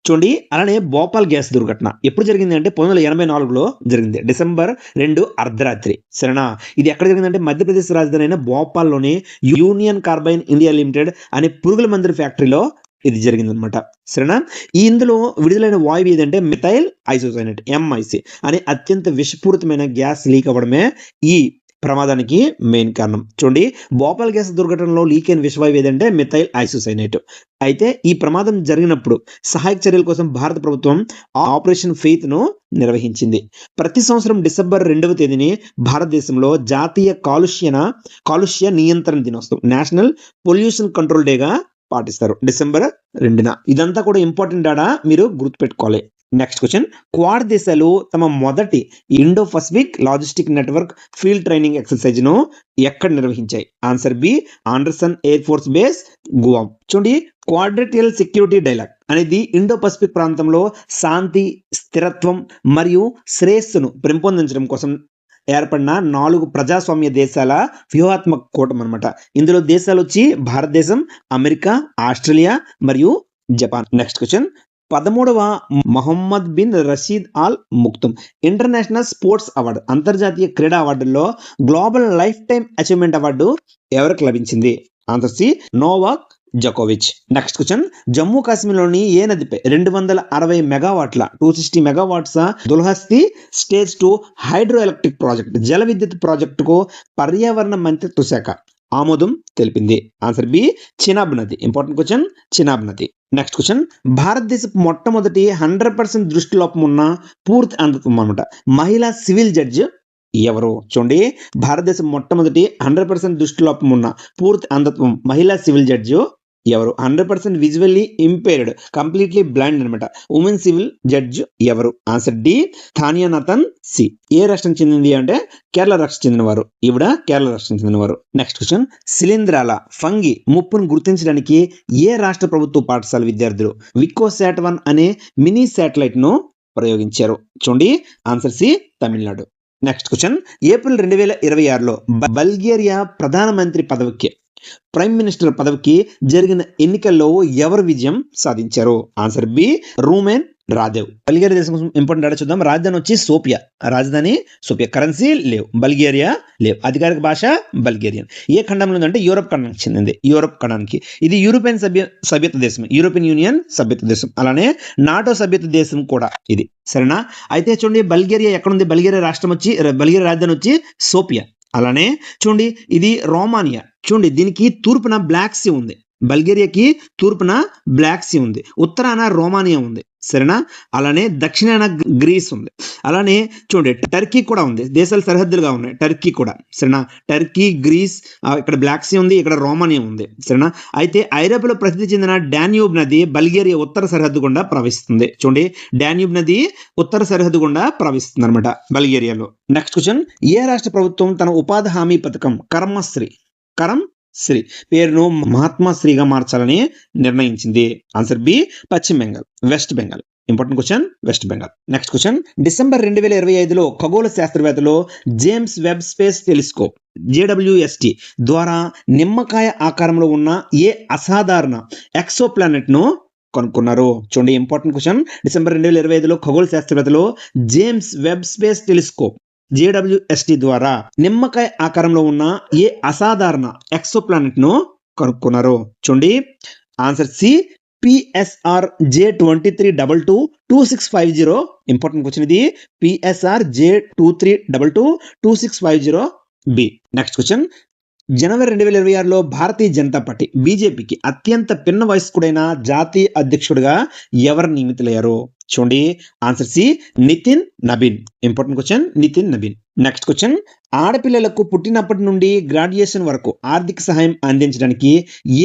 చూడండి, అలానే భోపాల్ గ్యాస్ దుర్ఘటన ఎప్పుడు జరిగింది అంటే 1984లో జరిగింది, డిసెంబర్ 2 అర్ధరాత్రి. సరేనా? ఇది ఎక్కడ జరిగిందంటే మధ్యప్రదేశ్ రాజధాని అయిన భోపాల్లోని యూనియన్ కార్బైన్ ఇండియా లిమిటెడ్ అనే పురుగుల మందుల ఫ్యాక్టరీలో ఇది జరిగిందనమాట. సరేనా? ఇందులో విడుదలైన వాయువు ఏదంటే మిథైల్ ఐసోసైనేట్ MIC అనే అత్యంత విషపూరితమైన గ్యాస్ లీక్ అవ్వడమే ఈ ప్రమాదానికి మెయిన్ కారణం. చూడండి, భోపాల్ గ్యాస్ దుర్ఘటనలో లీక్ అయిన విషవాయువు ఏదంటే మిథైల్ ఐసోసైనేట్. అయితే ఈ ప్రమాదం జరిగినప్పుడు సహాయక చర్యల కోసం భారత ప్రభుత్వం ఆపరేషన్ ఫెయిత్ ను నిర్వహించింది. ప్రతి సంవత్సరం డిసెంబర్ 2వ తేదీని భారతదేశంలో జాతీయ కాలుష్య నియంత్రణ దినోత్సవం, నేషనల్ పొల్యూషన్ కంట్రోల్ డేగా పాటిస్తారు, డిసెంబర్ 2న. ఇదంతా కూడా ఇంపార్టెంట్ డాటా, మీరు గుర్తుపెట్టుకోవాలి. నెక్స్ట్ క్వశ్చన్, క్వాడ్ దేశాలు తమ మొదటి Indo Pacific logistic network field training exercise ను ఎక్కడ నిర్వహించాయి? Answer B, Andersen air force base, Guam. చూడండి, క్వాడ్రిలేటరల్ సెక్యూరిటీ డైలాగ్ అనేది ఇండో పసిఫిక్ ప్రాంతంలో శాంతి, స్థిరత్వం మరియు శ్రేయస్సును పెంపొందించడం కోసం ఏర్పడిన 4 ప్రజాస్వామ్య దేశాల వ్యూహాత్మక కూటమి అనమాట. ఇందులో దేశాలు వచ్చి భారతదేశం, అమెరికా, ఆస్ట్రేలియా మరియు జపాన్. నెక్స్ట్ క్వశ్చన్, 13వ Mohammed bin Rashid Al Maktoum international sports award, అంతర్జాతీయ క్రీడా అవార్డుల్లో global lifetime achievement award ఎవరికి లభించింది? ఆన్సర్ సి, నోవాక్ జకోవిచ్. నెక్స్ట్ క్వశ్చన్, జమ్మూ కాశ్మీర్లోని ఏ నదిపై 260 మెగావాట్ల 260 megawatts Dulhasti stage 2 hydro electric project జల విద్యుత్ ప్రాజెక్టుకు పర్యావరణ మంత్రిత్వ శాఖ ఆమోదం తెలిపింది? ఆన్సర్ బి, చినాబ్ నది. ఇంపార్టెంట్ క్వశ్చన్, చినాబ్ నది. నెక్స్ట్ క్వశ్చన్, భారతదేశపు మొట్టమొదటి 100% దృష్టి లోపం ఉన్న పూర్తి అంధత్వం అనమాట మహిళా సివిల్ జడ్జి ఎవరు? చూడండి, భారతదేశం మొట్టమొదటి 100% దృష్టి లోపం ఉన్న పూర్తి అంధత్వం మహిళా సివిల్ జడ్జి ఎవరు? 100% విజువల్లీ ఇంపేర్డ్, కంప్లీట్లీ బ్లైండ్ అనమాట ఉమెన్ సివిల్ జడ్జ్ ఎవరు? Answer D, Tania నతన్ C. ఏ రాష్ట్రం చెందింది అంటే కేరళ రాష్ట్రం చెందినవారు. ఈవిడ కేరళ రాష్ట్రం చెందినవారు. నెక్స్ట్ క్వశ్చన్, శిలీంధ్రాల ఫంగి ముప్పును గుర్తించడానికి ఏ రాష్ట్ర ప్రభుత్వ పాఠశాల విద్యార్థులు వికోసాట్-1 అనే మినీ శాటిలైట్ ను ప్రయోగించారు? చూడండి, answer C, Tamil Nadu. Next question, April 2026లో బల్గేరియా ప్రధానమంత్రి పదవికి, ప్రైమ్ మినిస్టర్ పదవికి జరిగిన ఎన్నికల్లో ఎవరు విజయం సాధించారు? Answer B, Rumen Radev. Bulgaria దేశం కోసం ఇంపార్టెంట్ డేటా చూద్దాం. రాజధాని వచ్చి సోఫియా, రాజధాని సోఫియా. కరెన్సీ లేవు, బల్గేరియా లేవు. అధికారిక భాష బల్గేరియన్. ఏ ఖండంలో ఉందంటే యూరోప్ ఖండానికి చెందింది, యూరోప్ ఖండానికి. ఇది యూరోపియన్ సభ్యత్వ దేశం, యూరోపియన్ యూనియన్ సభ్యత్వ దేశం, అలానే నాటో సభ్యత్వ దేశం కూడా ఇది. సరేనా? అయితే చూడండి, బల్గేరియా ఎక్కడుంది? బల్గేరియా రాష్ట్రం వచ్చి, బల్గేరియా రాజధాని వచ్చి సోఫియా. అలానే చూడండి, ఇది రోమానియా. చూడండి, దీనికి తూర్పున బ్లాక్ సీ ఉంది. బల్గేరియాకి తూర్పున బ్లాక్ సీ ఉంది, ఉత్తరాన రోమానియా ఉంది. సరేనా? అలానే దక్షిణాన గ్రీస్ ఉంది. అలానే చూడండి, టర్కీ కూడా ఉంది. దేశాలు సరిహద్దులుగా ఉన్నాయి, టర్కీ కూడా. సరేనా? టర్కీ, గ్రీస్, ఇక్కడ బ్లాక్ సీ ఉంది, ఇక్కడ రోమానియా ఉంది. సరేనా? అయితే ఐరోపాలో ప్రసిద్ధి చెందిన డాన్యూబ్ నది బల్గేరియా ఉత్తర సరిహద్దు గుండా ప్రవహిస్తుంది. చూడండి, డాన్యూబ్ నది ఉత్తర సరిహద్దు గుండా ప్రవహిస్తుంది అనమాట బల్గేరియాలో. నెక్స్ట్ క్వశ్చన్, ఏ రాష్ట్ర ప్రభుత్వం తన ఉపాధి హామీ పథకం కరంశ్రీ పేరును మహాత్మా శ్రీగా మార్చాలని నిర్ణయించింది? ఆన్సర్ బి, పశ్చిమ Bengal, west Bengal. Important question, west Bengal. Next question, December 2025లో ఖగోళ శాస్త్రవేత్తలు James Webb space telescope JWST ద్వారా నిమ్మకాయ ఆకారంలో ఉన్న ఏ అసాధారణ ఎక్సో ప్లానెట్ ను కనుక్కున్నారు? చూడండి, ఇంపార్టెంట్ క్వశ్చన్. డిసెంబర్ 2025లో ఖగోళ శాస్త్రవేత్తలు James Webb space telescope JWST ద్వారా నిమ్మకాయ ఆకారంలో ఉన్న ఏ అసాధారణ ఎక్సో ప్లానెట్ ను కనుక్కున్నారు? చూడండి, answer C, PSR J2322 2650. Important question ఇది, PSR J2322 2650 B. Next question, జనవరి 2026లో భారతీయ జనతా పార్టీ బీజేపీకి అత్యంత పిన్న వయస్కుడైన జాతీయ అధ్యక్షుడిగా ఎవరు నియమితులయ్యారు? చూడండి, answer C, Nitin Nabin. Important question, Nitin Nabin. Next question, ఆడపిల్లలకు పుట్టినప్పటి నుండి గ్రాడ్యుయేషన్ వరకు ఆర్థిక సహాయం అందించడానికి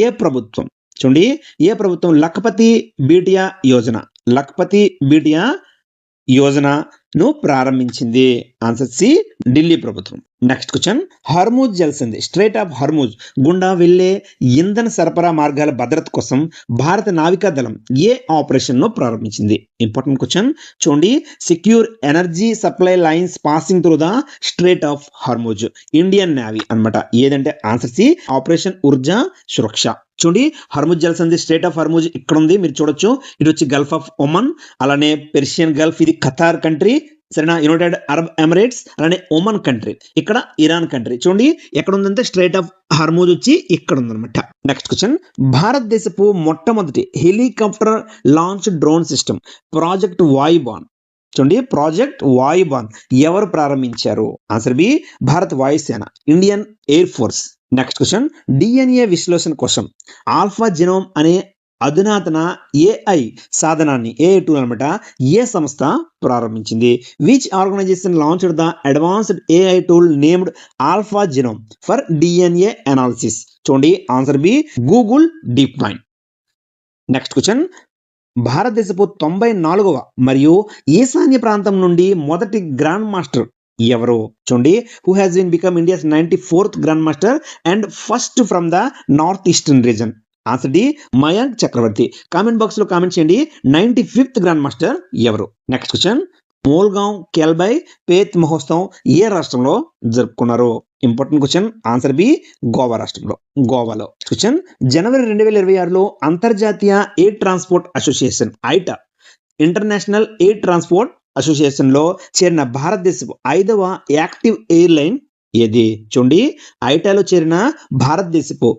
ఏ ప్రభుత్వం, చూడండి, ఏ ప్రభుత్వం లఖపతి బీటియా యోజనను ప్రారంభించింది? ఆన్సర్ సి, ఢిల్లీ ప్రభుత్వం. నెక్స్ట్ క్వశ్చన్, హర్మూజ్ జలసంధి స్ట్రైట్ ఆఫ్ హర్మూజ్ గుండా వెళ్లే ఇంధన సరఫరా మార్గాల భద్రత కోసం భారత నావికా దళం ఏ ఆపరేషన్ ను ప్రారంభించింది? Important question. చూడండి, secure energy supply lines passing through the strait of Hormuz, Indian navy అన్నమాట. ఏదంటే answer C, operation Urja Suraksha. చూడండి, హర్మూజ్ జలసంధి స్ట్రైట్ ఆఫ్ హర్మూజ్ ఇక్కడ ఉంది, మీరు చూడొచ్చు. ఇది వచ్చి గల్ఫ్ ఆఫ్ ఒమన్, అలానే పెర్షియన్ గల్ఫ్, ఇది ఖతార్ కంట్రీ. సరేనా? యునైటెడ్ అరబ్ ఎమిరేట్స్, అలానే ఒమన్ కంట్రీ, ఇక్కడ ఇరాన్ కంట్రీ. చూడండి, ఎక్కడ ఉందంటే స్ట్రైట్ ఆఫ్ హర్మూజ్ వచ్చి ఇక్కడ ఉందన్నమాట. నెక్స్ట్ క్వశ్చన్, భారతదేశపు మొట్టమొదటి helicopter launch drone system project Vayuban. చూడండి, ప్రాజెక్ట్ వాయుబాన్ ఎవరు ప్రారంభించారు? ఆన్సర్ బి, భారత వాయుసేన, Indian air force. Next question, DNA విశ్లేషణ కోసం ఆల్ఫా జెనోమ్ అనే అధునాతన AI సాధనాన్ని, AI టూల్ అనమాట, ఏ సంస్థ ప్రారంభించింది? Which organization launched the advanced AI tool named alpha genome for DNA analysis? చూడండి, answer B, Google DeepMind. Next question, భారతదేశపు 94వ మరియు ఈశాన్య ప్రాంతం నుండి మొదటి గ్రాండ్ మాస్టర్ ఎవరు? చూడండి, who has been become India's 94th grand master and first from the north eastern region. Answer D, Mayank Chakraborty. Comment box లో కామెంట్ చేయండి 95th గ్రాండ్ మాస్టర్ ఎవరు. నెక్స్ట్ క్వశ్చన్, మోల్గావ్ కేల్బై పేత్ మహోత్సవం ఏ రాష్ట్రంలో జరుపుకున్నారు? Important question. Answer B, Goa రాష్ట్రంలో, గోవాలో. క్వశ్చన్, జనవరి 2026లో అంతర్జాతీయ air transport association IATA, International Air transport Association లో చేరిన భారతదేశపు 5వ యాక్టివ్ ఎయిర్లైన్ ఏది? చూడండి, ఐటాలో చేరిన భారతదేశపు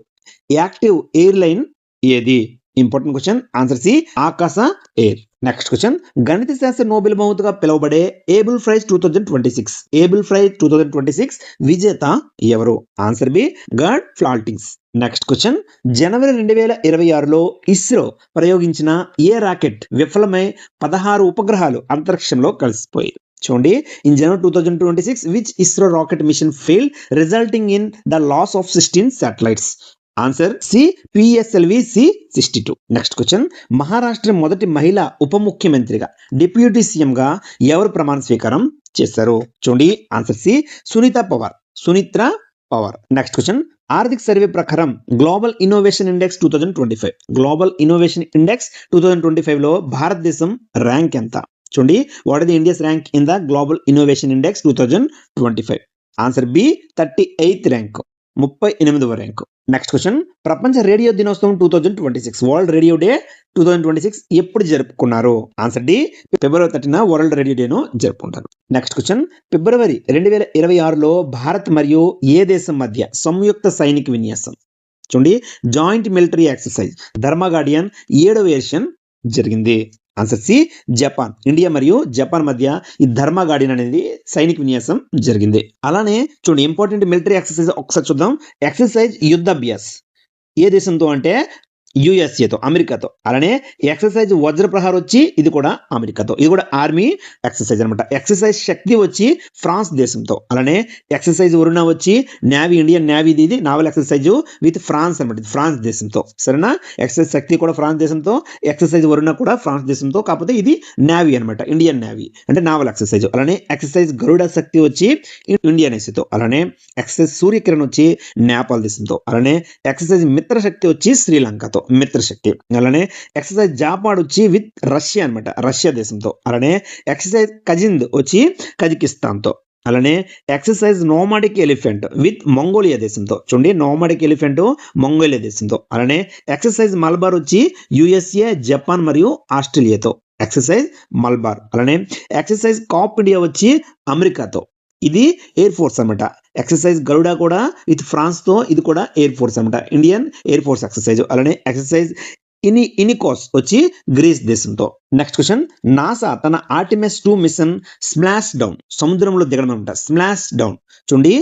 యాక్టివ్ ఎయిర్లైన్ ఏది? Important question. ఆన్సర్ సి, ఆకాశ ఎయిర్. నెక్స్ట్ క్వశ్చన్, గణిత శాస్త్ర నోబెల్ బహుమతిగా పిలువబడే ఏబుల్ ప్రైజ్ 2026 ఏబుల్ ప్రైజ్ 2026 విజేత ఎవరు? Answer B, Gerd Faltings. Next question, జనవరి 2026లో ఇస్రో ప్రయోగించిన ఏ రాకెట్ విఫలమై 16 ఉపగ్రహాలు అంతరిక్షంలో కలిసిపోయాయి? చూడండి, in January 2026 which ISRO rocket mission failed resulting in the loss of 16 satellites? Answer C, PSLV C-62. Next question, Maharashtra మొదటి మహిళా ఉప ముఖ్యమంత్రిగా డిప్యూటీ సీఎం గా ఎవరు ప్రమాణ స్వీకారం చేశారు? చూడండి, answer C, Sunita Pawar. Next question, ఆర్థిక సర్వే ప్రకారం global innovation index 2025 global innovation index 2025 లో భారతదేశం ర్యాంక్ ఎంత? చూడండి, what is the India's rank in the global innovation index 2025? Answer B, 38th rank, 38వ ర్యాంకు. నెక్స్ట్ క్వశ్చన్, ప్రపంచ రేడియో దినోత్సవం 2026 వరల్డ్ రేడియో డే 2026 ఎప్పుడు జరుపుకున్నారు? ఆన్సర్ డి, ఫిబ్రవరి 30న వరల్డ్ రేడియో డేను జరుపుకుంటారు. నెక్స్ట్ క్వశ్చన్, ఫిబ్రవరి 2026లో భారత్ మరియు ఏ దేశం మధ్య సంయుక్త సైనిక విన్యాసం, చూడండి, జాయింట్ మిలిటరీ ఎక్సర్సైజ్ ధర్మగార్డియన్ 7వ ఎడిషన్ జరిగింది? Answer C, Japan. ఇండియా మరియు జపాన్ మధ్య ఈ ధర్మగార్డియన్ అనేది సైనిక విన్యాసం జరిగింది. అలానే చూడండి, ఇంపార్టెంట్ మిలిటరీ ఎక్సర్సైజ్ ఒకసారి చూద్దాం. ఎక్సర్సైజ్ యుద్ధాభ్యాస్ ఏ దేశంతో అంటే యుఎస్ఏతో, అమెరికాతో. అలానే ఎక్సర్సైజ్ వజ్రప్రహార్ వచ్చి ఇది కూడా అమెరికాతో, ఇది కూడా ఆర్మీ ఎక్సర్సైజ్ అనమాట. ఎక్సర్సైజ్ శక్తి వచ్చి ఫ్రాన్స్ దేశంతో. అలానే ఎక్సర్సైజ్ వరుణ వచ్చి నేవీ, ఇండియన్ నేవీ, ఇది నావల్ ఎక్సర్సైజ్ విత్ ఫ్రాన్స్ అనమాట, ఫ్రాన్స్ దేశంతో. సరేనా? ఎక్సర్సైజ్ శక్తి కూడా ఫ్రాన్స్ దేశంతో, ఎక్సర్సైజ్ వరుణ కూడా ఫ్రాన్స్ దేశంతో, కాకపోతే ఇది నేవీ అనమాట, ఇండియన్ నేవీ అంటే నావల్ ఎక్సర్సైజ్. అలానే ఎక్సర్సైజ్ గరుడ శక్తి వచ్చి ఇండియన్ నేవీతో. అలానే ఎక్సర్సైజ్ సూర్యకిరణ్ వచ్చి నేపాల్ దేశంతో. అలానే ఎక్సర్సైజ్ మిత్ర శక్తి వచ్చి శ్రీలంకతో, మిత్రశక్తి. అలానే ఎక్సర్సైజ్ జాపాడ్ వచ్చి విత్ రష్యా అనమాట, రష్యా దేశంతో. అలానే ఎక్సర్సైజ్ కజింద్ వచ్చి కజకిస్తాన్తో. అలానే exercise nomadic elephant with Mongolia దేశంతో. చూడండి, నోమాడిక్ ఎలిఫెంట్ మంగోలియా దేశంతో. అలానే ఎక్సర్సైజ్ మల్బార్ వచ్చి USA, జపాన్ మరియు ఆస్ట్రేలియాతో. ఎక్సర్సైజ్ మల్బార్. అలానే ఎక్సర్సైజ్ కాప్ ఇండియా వచ్చి అమెరికాతో, ఇది ఎయిర్ ఫోర్స్ అనమాట. ఎక్సర్సైజ్ గరుడా కూడా విత్ ఫ్రాన్స్ తో, ఇది కూడా ఎయిర్ ఫోర్స్ అనమాట, ఇండియన్ ఎయిర్ ఫోర్స్ ఎక్సర్సైజ్. అలానే ఎక్సర్సైజ్ ఇనికోస్ వచ్చి గ్రీస్ దేశంతో. నెక్స్ట్ క్వశ్చన్, నాసా తన ఆర్టిమిస్ 2 మిషన్ స్ప్లాష్ డౌన్ సముద్రంలో దిగడం అనమాట, స్ప్లాష్ డౌన్ చూడండి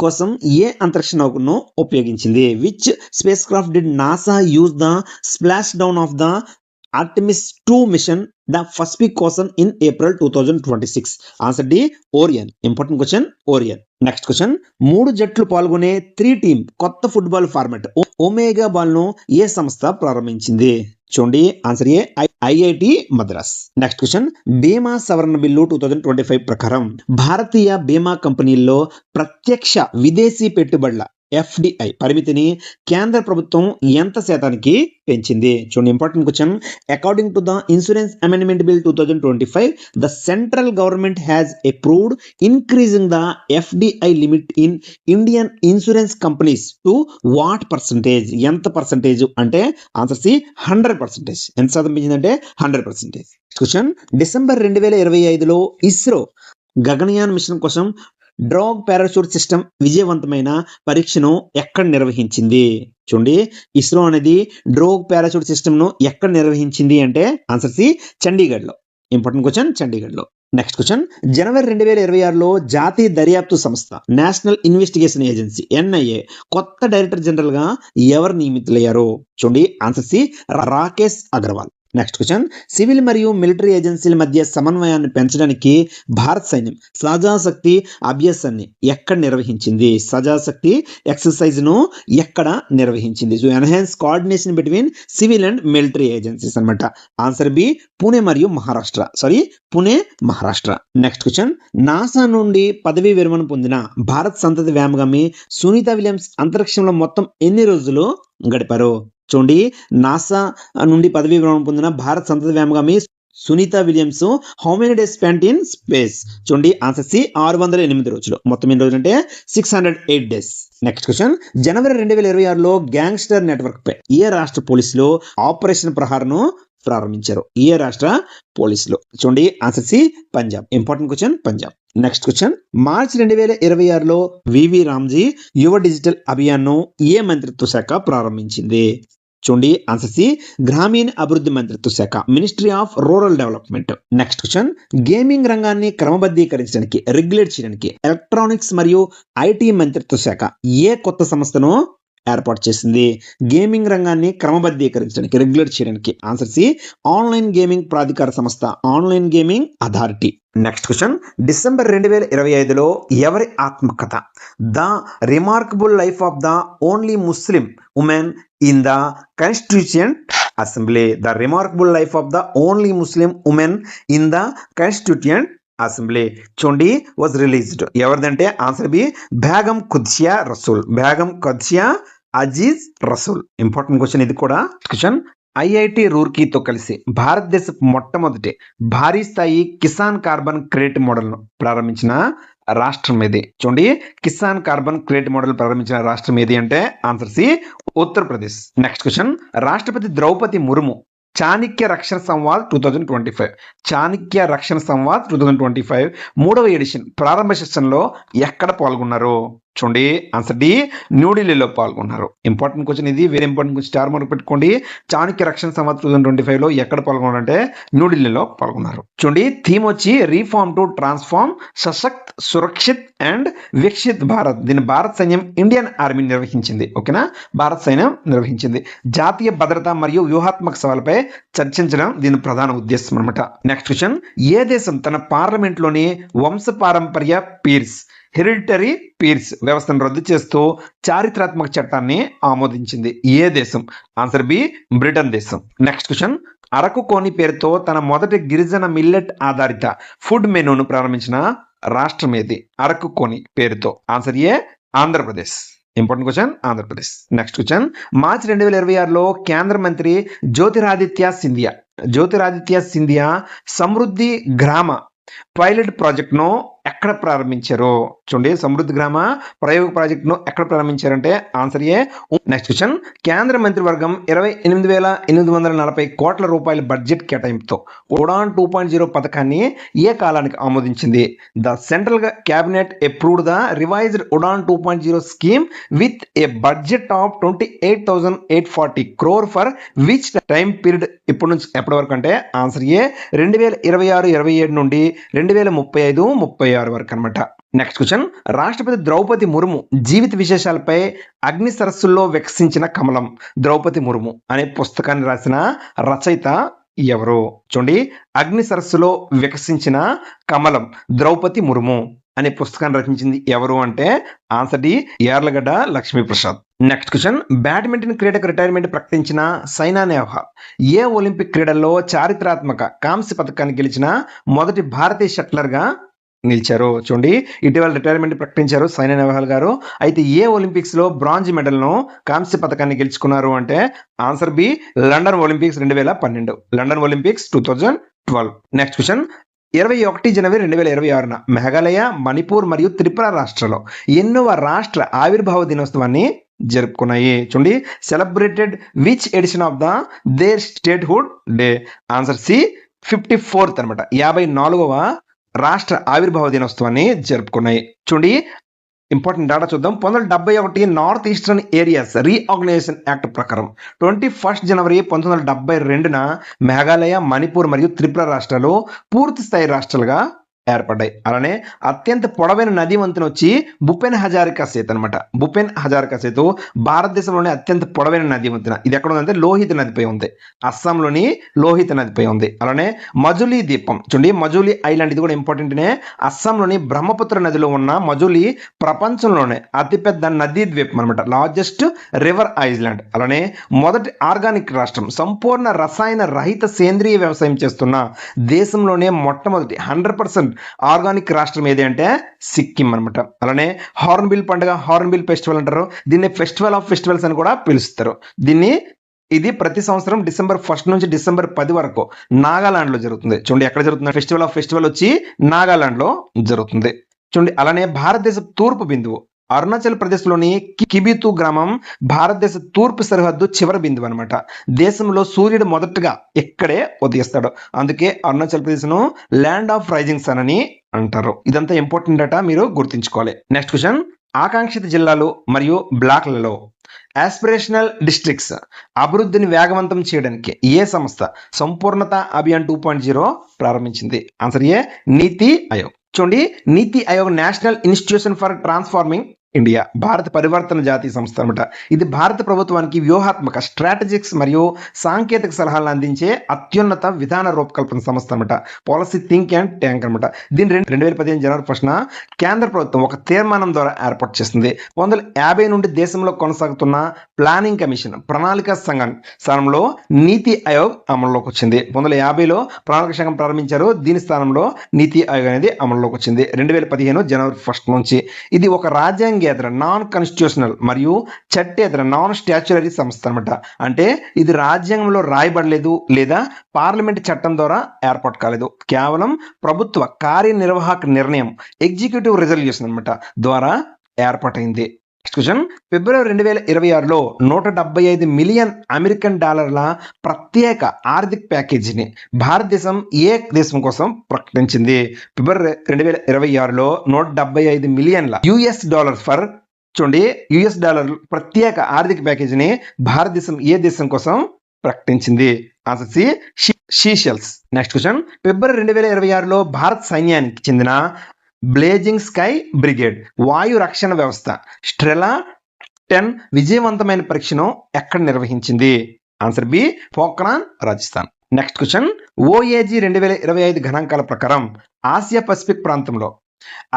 కోసం ఏ అంతరిక్ష నౌకను ఉపయోగించింది? Which spacecraft did NASA use the splashdown of the Artemis 2 mission the first week కోసం in April 2026? Answer D, Orion. Important question, Orion. Next question, 3 జట్లు పాల్గొనే 3 టీమ్ కొత్త ఫుట్బాల్ ఫార్మాట్ ఒమేగా బాల్ ను ఏ సంస్థ ప్రారంభించింది? చూడండి, ఆన్సర్ ఏ, IIT మద్రాస్. నెక్స్ట్ క్వశ్చన్, బీమా సవరణ బిల్లు 2025 ప్రకారం భారతీయ బీమా కంపెనీల్లో ప్రత్యక్ష విదేశీ పెట్టుబడుల FDI పరిమితిని కేంద్ర ప్రభుత్వం ఎంత శాతానికి పెంచింది? చూడండి, important question. According to the insurance amendment bill 2025 the central government has approved increasing the FDI limit in Indian insurance companies to what percentage? ఎంత పర్సంటేజ్ అంటే ఆన్సర్ సి, 100%. ఎంత శాతం పెంచిందంటే 100%. క్వశ్చన్, డిసెంబర్ 2025లో ఇస్రో గగనయాన్ మిషన్ కోసం డ్రాగ్ పారాషూట్ సిస్టమ్ విజయవంతమైన పరీక్షను ఎక్కడ నిర్వహించింది? చూడండి, ఇస్రో అనేది డ్రాగ్ పారాషూట్ సిస్టమ్ ను ఎక్కడ నిర్వహించింది అంటే ఆన్సర్ సి, చండీగఢ్ లో. ఇంపార్టెంట్ క్వశ్చన్, చండీగఢ్ లో. నెక్స్ట్ క్వశ్చన్, జనవరి 2026లో జాతీయ దర్యాప్తు సంస్థ నేషనల్ ఇన్వెస్టిగేషన్ ఏజెన్సీ NIA కొత్త డైరెక్టర్ జనరల్ గా ఎవరు నియమితులయ్యారు? చూడండి, answer C, Rakesh Agarwal. Next question, civil మరియు మిలిటరీ ఏజెన్సీల మధ్య సమన్వయాన్ని పెంచడానికి భారత సైన్యం సజాశక్తి అభ్యాసాన్ని ఎక్కడ నిర్వహించింది? సజాశక్తి ఎక్సర్సైజ్ ను ఎక్కడ నిర్వహించింది? So enhance coordination between civil and military agencies అన్నమాట. ఆన్సర్ బి పూణే మరియు Maharashtra. Pune Maharashtra. Next question, NASA నుండి పదవీ విరమణ పొందిన భారత సంతతి వ్యోమగామి సునీత విలియమ్స్ అంతరిక్షంలో మొత్తం ఎన్ని రోజులు గడిపారు? చూడండి, నాసా నుండి పదవీ విరమణ పొందిన భారత సంతతి వ్యోమగామి Sunita Williams how many days spent in space? చూడండి, ఆన్సర్ సి 608 రోజులు. మొత్తం ఎన్ని రోజులు అంటే 608 డేస్. నెక్స్ట్ క్వశ్చన్, జనవరి 2026లో గ్యాంగ్స్టర్ నెట్వర్క్ పై ఏ రాష్ట్ర పోలీసులు ఆపరేషన్ ప్రహార్ను ప్రారంభించారు? ఏ రాష్ట్ర పోలీసులు? చూడండి, answer C Punjab. Important question, Punjab. Next question, మార్చి 2026లో వివి రామ్జీ యువ డిజిటల్ అభియాన్ను ఏ మంత్రిత్వ శాఖ ప్రారంభించింది? చూడండి, ఆన్సర్ సి గ్రామీణ అభివృద్ధి మంత్రిత్వ శాఖ, ministry of rural development. Next question, gaming రంగాన్ని క్రమబద్ధీకరించడానికి రెగ్యులేట్ చేయడానికి ఎలక్ట్రానిక్స్ మరియు ఐటీ మంత్రిత్వ శాఖ ఏ కొత్త సంస్థను ఏర్పాటు చేసింది? గేమింగ్ రంగాన్ని క్రమబద్ధీకరించడానికి రెగ్యులేట్ చేయడానికి ఆన్సర్ సి ఆన్లైన్ గేమింగ్ ప్రాధికార సంస్థ, online gaming authority. Next question, December 2025లో ఎవరి ఆత్మకథ the remarkable life of the only Muslim women in the constituent assembly? The remarkable life of the only Muslim women in the constituent assembly చూడండి వాజ్ రిలీజ్డ్. ఎవరిదంటే answer B Begum Qudsia Rasul, Begum Qudsia Aziz Rasul. Important question ఇది కూడా. క్వశ్చన్, ఐఐటి రూర్కీతో కలిసి భారతదేశ మొట్టమొదటి భారీ స్థాయి కిసాన్ కార్బన్ క్రెడిట్ మోడల్ ను ప్రారంభించిన రాష్ట్రం ఏది? చూడండి, కిసాన్ కార్బన్ క్రెడిట్ మోడల్ ప్రారంభించిన రాష్ట్రం ఏది అంటే answer C Uttar Pradesh. Next question, రాష్ట్రపతి ద్రౌపది ముర్ము చాణక్య రక్షణ సంవాద్ 2025, చాణక్య రక్షణ సంవాద్ 2025 3వ ఎడిషన్ ప్రారంభ సెషన్లో ఎక్కడ పాల్గొన్నారు? చూడండి, ఆన్సర్ డి న్యూఢిల్లీలో పాల్గొన్నారు. ఇంపార్టెంట్ క్వశ్చన్ ఇది, very important question, star mark పెట్టుకోండి. చాణక్య రక్షణ సంవాద్ 2025లో ఎక్కడ పాల్గొన్నారంటే న్యూఢిల్లీలో పాల్గొన్నారు. చూడండి, థీమ్ వచ్చి రీఫార్మ్ టు ట్రాన్స్ఫార్మ్ సశక్త్ సురక్షిత్ అండ్ వికసిత్ భారత్. దీన్ని భారత సైన్యం ఇండియన్ ఆర్మీ నిర్వహించింది. ఓకేనా, భారత సైన్యం నిర్వహించింది. జాతీయ భద్రత మరియు వ్యూహాత్మక సవాళ్ళపై చర్చించడం దీని ప్రధాన ఉద్దేశం అనమాట. నెక్స్ట్ క్వశ్చన్, ఏ దేశం తన పార్లమెంట్ లోని వంశపారంపర్య పీర్స్ హెరిడిటరీ పీర్స్ వ్యవస్థను రద్దు చేస్తూ చారిత్రాత్మక చట్టాన్ని ఆమోదించింది? ఏ దేశం? ఆన్సర్ బి బ్రిటన్ దేశం. నెక్స్ట్ క్వశ్చన్, అరకు కోని పేరుతో తన మొదటి గిరిజన మిల్లెట్ ఆధారిత ఫుడ్ మెనూను ప్రారంభించిన రాష్ట్రం ఏది? అరకు కోని పేరుతో answer A Andhra Pradesh. Important question, Andhra Pradesh. Next question, మార్చి 2026లో కేంద్ర మంత్రి జ్యోతిరాదిత్య సింధియా సమృద్ధి గ్రామ పైలట్ ప్రాజెక్ట్ ను ఎక్కడ ప్రారంభించారు? చూడండి, సమృద్ధి గ్రామ ప్రయోగ ప్రాజెక్ట్ ను ఎక్కడ ప్రారంభించారంటే ఆన్సర్ ఏ. నెక్స్ట్ క్వశ్చన్, కేంద్ర మంత్రివర్గం 28,840 కోట్ల రూపాయల బడ్జెట్ కేటాయింపుతో ఉడాన్ 2.0 పథకాన్ని ఏ కాలానికి ఆమోదించింది? The central cabinet approved the revised UDAN 2.0 scheme with a budget of 28,840 crore for which time period? ఇప్పటి నుంచి ఎప్పటి వరకు అంటే ఆన్సర్ ఏ 2026-27 నుండి 2035-36 వరకు అనమాట. నెక్స్ట్ క్వశ్చన్, రాష్ట్రపతి ద్రౌపది ముర్ము జీవిత విశేషాలపై అగ్ని సరస్సుల్లో వికసించిన కమలం ద్రౌపది ముర్ము అనే పుస్తకాన్ని రాసిన రచయిత ఎవరు? చూడండి, అగ్ని సరస్సులో వికసించిన కమలం ద్రౌపది ముర్ము అనే పుస్తకాన్ని రచించింది ఎవరు అంటే answer D Yarlagadda Lakshmi Prasad. Next question, badminton క్రీడకు రిటైర్మెంట్ ప్రకటించిన సైనా నెహ్వాల్ ఏ ఒలింపిక్ క్రీడల్లో చారిత్రాత్మక కాంస్య పథకాన్ని గెలిచిన మొదటి భారతీయ షట్లర్ గా నిలిచారు? చూడండి, ఇటీవల రిటైర్మెంట్ ప్రకటించారు సైనా నెహ్వాల్ గారు. అయితే ఏ ఒలింపిక్స్ లో బ్రాంజ్ మెడల్ ను కాంస్య పథకాన్ని గెలుచుకున్నారు అంటే answer B London Olympics 2012, London Olympics 2012. Next question, 21 జనవరి 2026న మేఘాలయ, మణిపూర్ మరియు త్రిపుర రాష్ట్రాల్లో ఎన్నవ రాష్ట్ర ఆవిర్భావ దినోత్సవాన్ని జరుపుకున్నాయి? చూడండి, celebrated which edition of the their statehood day? Answer C 54th అనమాట, 54వ రాష్ట్ర ఆవిర్భావ దినోత్సవాన్ని జరుపుకున్నాయి. చూడండి, ఇంపార్టెంట్ డేటా చూద్దాం. 1971 north eastern areas reorganisation act ప్రకారం 21 జనవరి 1972న మేఘాలయ, మణిపూర్ మరియు త్రిపుర రాష్ట్రాలు పూర్తి స్థాయి రాష్ట్రాలుగా ఏర్పడ్డాయి. అలానే అత్యంత పొడవైన నది వంతెన వచ్చి భూపెన్ హజారికా సేతు అనమాట. భూపెన్ హజారికా సేతు భారతదేశంలోనే అత్యంత పొడవైన నది వంతెన. ఇది ఎక్కడ ఉందంటే లోహిత నదిపై ఉంది, అస్సాంలోని లోహిత నదిపై ఉంది. అలానే మజులీ ద్వీపం చూడండి, మజులీ ఐలాండ్ ఇది కూడా ఇంపార్టెంట్నే. అస్సాంలోని బ్రహ్మపుత్ర నదిలో ఉన్న మజులీ ప్రపంచంలోనే అతిపెద్ద నదీ ద్వీపం అనమాట, లార్జెస్ట్ రివర్ ఐలాండ్. అలానే మొదటి ఆర్గానిక్ రాష్ట్రం, సంపూర్ణ రసాయన రహిత సేంద్రియ వ్యవసాయం చేస్తున్న దేశంలోనే మొట్టమొదటి 100% ఆర్గానిక్ రాష్ట్రం ఏది అంటే సిక్కిం అనమాట. అలానే హార్న్బిల్ పండుగ, హార్న్బిల్ ఫెస్టివల్ అంటారు, దీన్ని ఫెస్టివల్ ఆఫ్ ఫెస్టివల్స్ అని కూడా పిలుస్తారు. ఇది ప్రతి సంవత్సరం డిసెంబర్ 1 నుంచి డిసెంబర్ 10 వరకు నాగాలాండ్ లో జరుగుతుంది. చూడండి ఎక్కడ జరుగుతుంది, ఫెస్టివల్ ఆఫ్ ఫెస్టివల్ వచ్చి నాగాలాండ్ లో జరుగుతుంది. చూడండి అలానే భారతదేశ తూర్పు బిందువు అరుణాచల్ ప్రదేశ్ లోని కిబితు గ్రామం భారతదేశ తూర్పు సరిహద్దు చివరి బిందువు అనమాట. దేశంలో సూర్యుడు మొదటగా ఇక్కడే ఉదయిస్తాడు, అందుకే అరుణాచల్ ప్రదేశ్ ను ల్యాండ్ ఆఫ్ రైజింగ్ సన్ అని అంటారు. ఇదంతా ఇంపార్టెంట్ డేటా, మీరు గుర్తుంచుకోవాలి. నెక్స్ట్ క్వశ్చన్, ఆకాంక్షిత జిల్లాలు మరియు బ్లాక్లలో ఆస్పిరేషనల్ డిస్ట్రిక్ట్స్ అభివృద్ధిని వేగవంతం చేయడానికి ఏ సంస్థ సంపూర్ణత అభియాన్ 2.0 ప్రారంభించింది? ఆన్సర్ ఏ, నీతి ఆయోగ్. చూడండి, నీతి Aayog national institution for transforming India, భారత పరివర్తన జాతీయ సంస్థ అనమాట. ఇది భారత ప్రభుత్వానికి వ్యూహాత్మక స్ట్రాటజిక్స్ మరియు సాంకేతిక సలహాలను అందించే అత్యున్నత విధాన రూపకల్పన సంస్థ అనమాట. పాలసీ థింక్ అండ్ ట్యాంక్ అనమాట. దీన్ని 2015 జనవరి 1న కేంద్ర ప్రభుత్వం ఒక తీర్మానం ద్వారా ఏర్పాటు చేస్తుంది. 1950 నుండి దేశంలో కొనసాగుతున్న ప్లానింగ్ కమిషన్ ప్రణాళిక సంఘం స్థానంలో నీతి ఆయోగ్ అమల్లోకి వచ్చింది. 1950లో ప్రణాళిక సంఘం ప్రారంభించారు, దీని స్థానంలో నీతి ఆయోగ్ అనేది అమల్లోకి వచ్చింది 2015 జనవరి 1 నుంచి. ఇది ఒక రాజ్యాంగ నాన్ కాన్స్టిట్యూషనల్ మరియు చట్టేతర నాన్ స్టాచ్యుటరీ సంస్థ అనమాట. అంటే ఇది రాజ్యాంగంలో రాయబడలేదు లేదా పార్లమెంట్ చట్టం ద్వారా ఏర్పాటు కాలేదు, కేవలం ప్రభుత్వ కార్యనిర్వాహక నిర్ణయం ఎగ్జిక్యూటివ్ రిజల్యూషన్ అనమాట ద్వారా ఏర్పాటైంది. క్వశ్చన్, ఫిబ్రవరి 2026లో 175 మిలియన్ అమెరికన్ డాలర్ల ప్రత్యేక ఆర్థిక ప్యాకేజీని భారతదేశం ఏ దేశం కోసం ప్రకటించింది? ఫిబ్రవరి 2026లో 175 మిలియన్ల యుఎస్ డాలర్ ఫర్ చూడండి యుఎస్ డాలర్ ప్రత్యేక ఆర్థిక ప్యాకేజీని భారతదేశం ఏ దేశం కోసం ప్రకటించింది? Answer C, Seychelles. Next question, ఫిబ్రవరి 2026లో భారత సైన్యానికి చెందిన బ్లేజింగ్ స్కై బ్రిగేడ్ వాయు రక్షణ వ్యవస్థ స్ట్రెలా 10 విజయవంతమైన పరీక్షను ఎక్కడ నిర్వహించింది? Answer B, Pokhran, Rajasthan. Next question, OAG 2025 గణాంకాల ప్రకారం ఆసియా పసిఫిక్ ప్రాంతంలో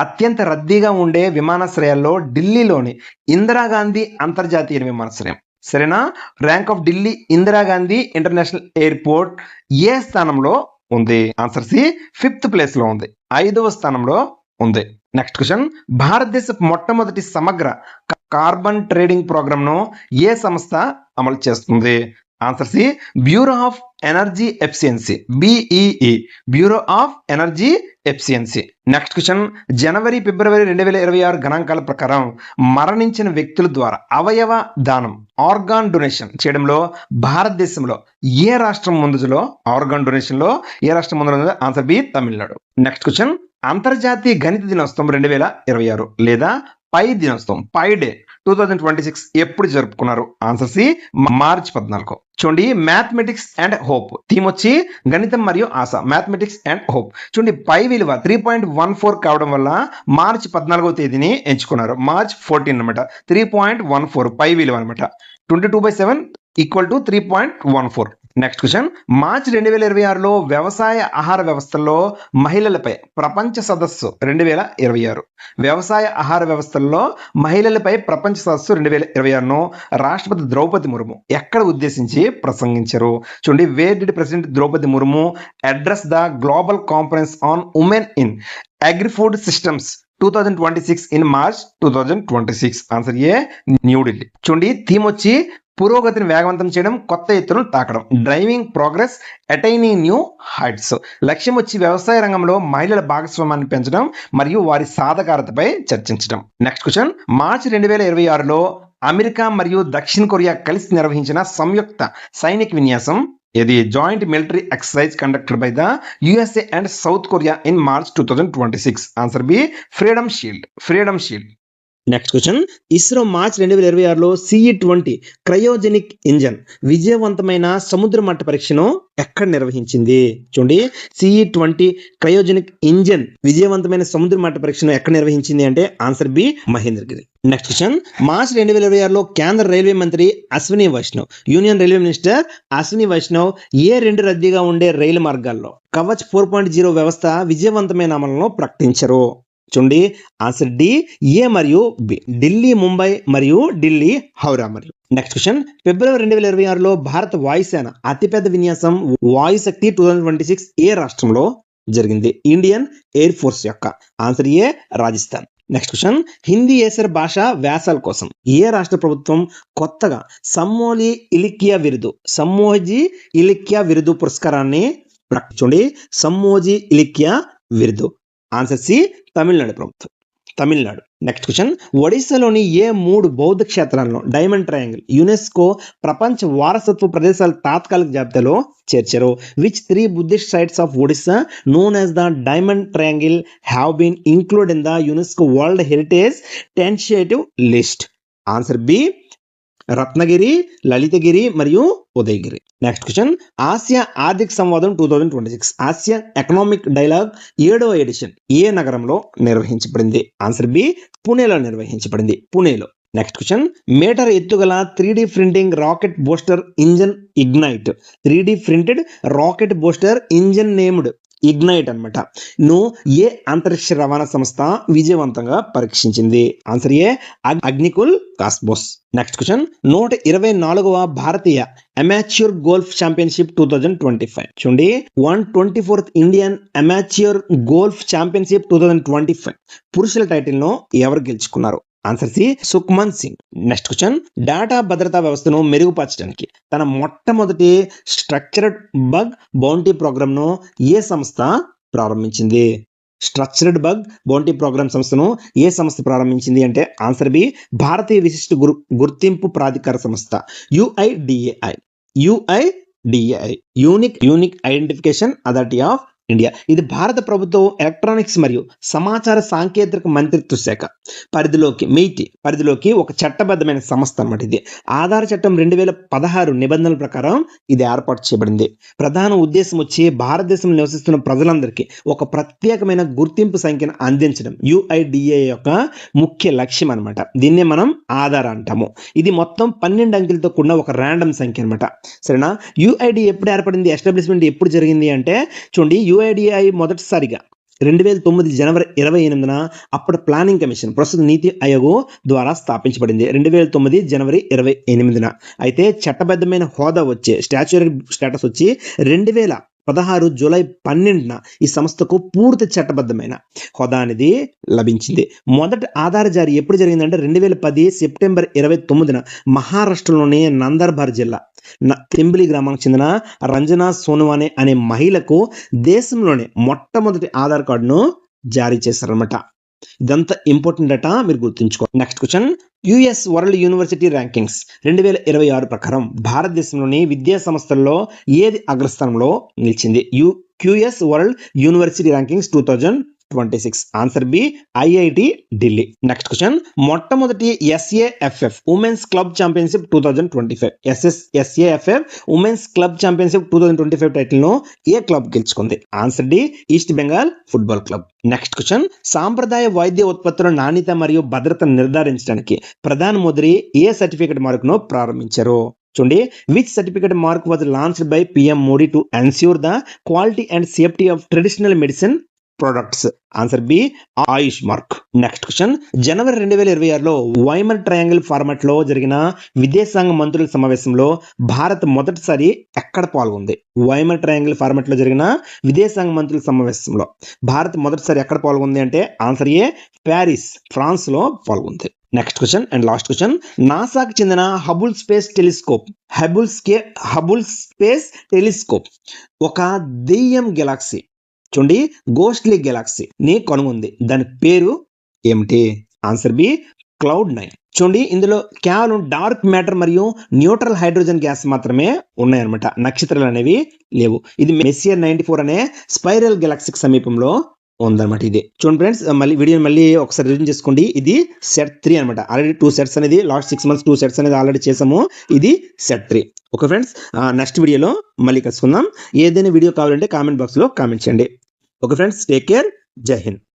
అత్యంత రద్దీగా ఉండే విమానాశ్రయాల్లో ఢిల్లీలోని ఇందిరాగాంధీ అంతర్జాతీయ విమానాశ్రయం సరేనా? Rank of Delhi Indira Gandhi international airport ఏ స్థానంలో ఉంది? ఆన్సర్ సి, 5th ప్లేస్ లో ఉంది, 5వ స్థానంలో ఉంది. నెక్స్ట్ క్వశ్చన్, భారతదేశ మొట్టమొదటి సమగ్ర కార్బన్ ట్రేడింగ్ ప్రోగ్రామ్ ను ఏ సంస్థ అమలు చేస్తుంది? Answer C, bureau of energy efficiency, BEE, bureau of energy efficiency. Next question, జనవరి ఫిబ్రవరి 2026 గణాంకాల ప్రకారం మరణించిన వ్యక్తుల ద్వారా అవయవ దానం ఆర్గాన్ డొనేషన్ చేయడంలో భారతదేశంలో ఏ రాష్ట్రం ముందులో? ఆర్గాన్ డొనేషన్ లో ఏ రాష్ట్రం ముందు? Answer B, Tamil Nadu. Next question, అంతర్జాతీయ గణిత దినోత్సవం 2026 లేదా పై దినోత్సవం పై డే 2026 ఎప్పుడు జరుపుకున్నారు? ఆన్సర్ సి, మార్చి 14. చూడండి, మ్యాథమెటిక్స్ అండ్ హోప్ థీమ్ వచ్చి గణితం మరియు ఆశ, మ్యాథమెటిక్స్ అండ్ హోప్. చూడండి, పై విలువ 3.14 కావడం వల్ల మార్చి 14వ తేదీని ఎంచుకున్నారు. మార్చ్ 14 అనమాట, 3.14 పై విలువ అనమాట. 22/7 ఈక్వల్ టు 3.14. నెక్స్ట్ క్వశ్చన్, మార్చి 2026లో వ్యవసాయ ఆహార వ్యవస్థల్లో మహిళలపై ప్రపంచ సదస్సు 2026 వ్యవసాయ ఆహార వ్యవస్థల్లో మహిళలపై ప్రపంచ సదస్సు 2026ను రాష్ట్రపతి ద్రౌపది ముర్ము ఎక్కడ ఉద్దేశించి ప్రసంగించారు? చూడండి, where did president Draupadi Murmu address the global conference on women in agri food systems 2026 in March 2026? Answer A, New Delhi. చూడండి, థీమ్ వచ్చి పురోగతిని వేగవంతం చేయడం, కొత్త ఎత్తులను తాకడం, driving progress attaining new heights. లక్ష్యం వచ్చి వ్యవసాయ రంగంలో మహిళల భాగస్వామ్యాన్ని పెంచడం మరియు వారి సాధకారతపై చర్చించడం. నెక్స్ట్ క్వశ్చన్, మార్చి 2026లో అమెరికా మరియు దక్షిణ కొరియా కలిసి నిర్వహించిన సంయుక్త సైనిక విన్యాసం ఏది? Joint military exercise conducted by the USA and south Korea in March 2026. Answer B, freedom shield. Next question, ISRO March 2026లో CE-20 క్రయోజెనిక్ ఇంజన్ విజయవంతమైన సముద్ర మట్ట పరీక్షను ఎక్కడ నిర్వహించింది? చూడండి, CE-20 క్రయోజెనిక్ ఇంజన్ విజయవంతమైన సముద్ర మట్ట పరీక్షను ఎక్కడ నిర్వహించింది అంటే answer B, Mahendragiri. Next question, March 2026లో కేంద్ర రైల్వే మంత్రి Ashwini Vaishnaw, union railway minister Ashwini Vaishnaw ఏ 2 రద్దీగా ఉండే రైలు మార్గాల్లో కవచ్ 4.0 వ్యవస్థ విజయవంతమైన అమలును ప్రకటించరు? చూడండి, ఆన్సర్ డి, ఏ మరియు బి, ఢిల్లీ ముంబై మరియు ఢిల్లీ హౌరా మరియు. నెక్స్ట్ క్వశ్చన్, ఫిబ్రవరి 2026లో భారత వాయుసేన అతిపెద్ద విన్యాసం వాయుశక్తి 2026 ఏ రాష్ట్రంలో జరిగింది? ఇండియన్ ఎయిర్ ఫోర్స్ యొక్క. Answer A, Rajasthan. Next question, Hindi ఏసర్ భాష వ్యాసాల కోసం ఏ రాష్ట్ర ప్రభుత్వం కొత్తగా సమ్మోజీ ఇలిక్యా విరుదు పురస్కారాన్ని ప్రకటించండి? సమ్మోజీ ఇలిక్యా విరుదు. ఆన్సర్ సి, తమిళనాడు ప్రభుత్వం, తమిళనాడు. నెక్స్ట్ క్వశ్చన్, ఒడిశాలోని ఏ 3 బౌద్ధ క్షేత్రాలను డైమండ్ ట్రయాంగిల్ యునెస్కో ప్రపంచ వారసత్వ ప్రదేశాల తాత్కాలిక జాబితాలో చేర్చారు? Which 3 Buddhist sites of Odisha known as the diamond triangle have been include in the UNESCO world heritage tentative list? Answer B, Ratnagiri, Lalitagiri మరియు ఉదయగిరి. నెక్స్ట్ క్వశ్చన్, ఆసియా ఆర్థిక సంవాదం 2026 ఆసియా ఎకనామిక్ డైలాగ్ 7వ ఎడిషన్ ఏ నగరంలో నిర్వహించబడింది? ఆన్సర్ బి, పుణేలో నిర్వహించబడింది, పుణేలో. నెక్స్ట్ క్వశ్చన్, మీటర్ ఎత్తుగల 3D printing rocket booster engine ignite 3D printed rocket booster engine named ignite అనమాట ను ఏ అంతరిక్ష రవాణా సంస్థ విజయవంతంగా పరీక్షించింది? ఆన్సర్ ఏ, అగ్నికుల్ కాస్మోస్. నెక్స్ట్ క్వశ్చన్, 124వ భారతీయ అమాచ్యూర్ గోల్ఫ్ ఛాంపియన్షిప్ 2025. చూడండి, 124th ఇండియన్ అమాచ్యూర్ గోల్ఫ్ ఛాంపియన్షిప్ 2025 పురుషుల టైటిల్ ను ఎవరు గెలుచుకున్నారు? Answer C, Sukhman Singh. Next question, data భద్రతా వ్యవస్థను మెరుగుపరచడానికి తన మొట్టమొదటి స్ట్రక్చర్డ్ బగ్ బౌంటీ ప్రోగ్రామ్ ను ఏ సంస్థ ప్రారంభించింది? స్ట్రక్చర్డ్ బగ్ బౌంటీ ప్రోగ్రామ్ సంస్థను ఏ సంస్థ ప్రారంభించింది అంటే ఆన్సర్ బి, భారతీయ విశిష్ట గుర్తింపు ప్రాధికార సంస్థ UIDAI. Unique identification authority of India. ఇది భారత ప్రభుత్వం ఎలక్ట్రానిక్స్ మరియు సమాచార సాంకేతిక మంత్రిత్వ శాఖ పరిధిలోకి ఒక చట్టబద్ధమైన సంస్థ అన్నమాట. ఇది ఆధార్ చట్టం 2016 నిబంధనల ప్రకారం ఇది ఏర్పాటు చేయబడింది. ప్రధాన ఉద్దేశం వచ్చి భారతదేశంలో నివసిస్తున్న ప్రజలందరికీ ఒక ప్రత్యేకమైన గుర్తింపు సంఖ్యను అందించడం UIDAI యొక్క ముఖ్య లక్ష్యం అనమాట. దీన్నే మనం ఆధార్ అంటాము. ఇది మొత్తం 12 అంకెలతో కూడిన ఒక ర్యాండమ్ సంఖ్య అనమాట. సరేనా? UIDAI ఎప్పుడు ఏర్పడింది, ఎస్టాబ్లిష్మెంట్ ఎప్పుడు జరిగింది అంటే చూడండి, UIDAI మొదటిసారిగా 2009 జనవరి 28న అప్పటి ప్లానింగ్ కమిషన్ ప్రస్తుత నీతి ఆయోగ్ ద్వారా స్థాపించబడింది. 2009 జనవరి 28న. అయితే చట్టబద్ధమైన హోదా వచ్చే స్టాచ్యూటరీ స్టేటస్ వచ్చి 2016 జూలై 12న ఈ సంస్థకు పూర్తి చట్టబద్ధమైన హోదా అనేది లభించింది. మొదటి ఆధార్ జారీ ఎప్పుడు జరిగిందంటే 2010 సెప్టెంబర్ 29న మహారాష్ట్రలోని నందర్బార్ జిల్లా తెంబిలి గ్రామానికి చెందిన రంజనా సోనవానే అనే మహిళకు దేశంలోనే మొట్టమొదటి ఆధార్ కార్డును జారీ చేశారన్నమాట. ఇదంతా ఇంపార్టెంట్ డేటా, మీరు గుర్తుంచుకో. Next question, US world university rankings 2026 ప్రకారం భారతదేశంలోని విద్యా సంస్థల్లో ఏది అగ్రస్థానంలో నిలిచింది? QS world university rankings 2026. Answer B, IIT Delhi. Next question, మొట్టమొదటి SAFF women's club championship 2025 SAFF women's club championship 2025 title ను ఏ క్లబ్ గెలుచుకుంది? Answer D, east Bengal football club. Next question, సాంప్రదాయ వైద్య ఉత్పత్తుల నాణ్యత మరియు భద్రతను నిర్ధారించడానికి ప్రధాన మోదీ ఏ సర్టిఫికేట్ మార్కును ప్రారంభించారు? చూడండి, which certificate mark was launched by PM Modi to ensure the quality and safety of traditional medicine products? Answer B, Ayush mark. Next question, జనవరి 2026లో వైమర్ ట్రయాంగిల్ ఫార్మాట్ లో జరిగిన విదేశాంగ మంత్రుల సమావేశంలో భారత్ మొదటిసారి ఎక్కడ పాల్గొంది? వైమర్ ట్రయాంగిల్ ఫార్మాట్ లో జరిగిన విదేశాంగ మంత్రుల సమావేశంలో భారత్ మొదటిసారి ఎక్కడ పాల్గొంది అంటే ఆన్సర్ ఏ, ప్యారిస్ ఫ్రాన్స్ లో పాల్గొంది. Next question and last question, నాసాకి చెందిన హబుల్ స్పేస్ టెలిస్కోప్ ఒక దెయ్యం గెలాక్సీ, చూడండి గోస్ట్లీ గెలాక్సీ ని కనుగొంది. దాని పేరు ఏమిటి? Answer B, Cloud9. చూడండి, ఇందులో కేవలం డార్క్ మ్యాటర్ మరియు న్యూట్రల్ హైడ్రోజన్ గ్యాస్ మాత్రమే ఉన్నాయన్నమాట. నక్షత్రాలు అనేవి లేవు. ఇది మెస్సియర్ 94 అనే స్పైరల్ గెలాక్సీకి సమీపంలో ఉందన్నమాట. ఇది చూడండి ఫ్రెండ్స్, మళ్ళీ వీడియోని మళ్ళీ ఒకసారి రివిజన్ చేసుకోండి. ఇది సెట్ 3 అనమాట. ఆల్రెడీ 2 సెట్స్ అనేది లాస్ట్ 6 months 2 సెట్స్ అనేది ఆల్రెడీ చేసాము. ఇది సెట్ 3. ఓకే ఫ్రెండ్స్, నెక్స్ట్ వీడియోలో మళ్ళీ కలుసుకుందాం. ఏదైనా వీడియో కావాలంటే కామెంట్ బాక్స్లో కామెంట్ చేయండి. Okay friends, take care. జై హింద్.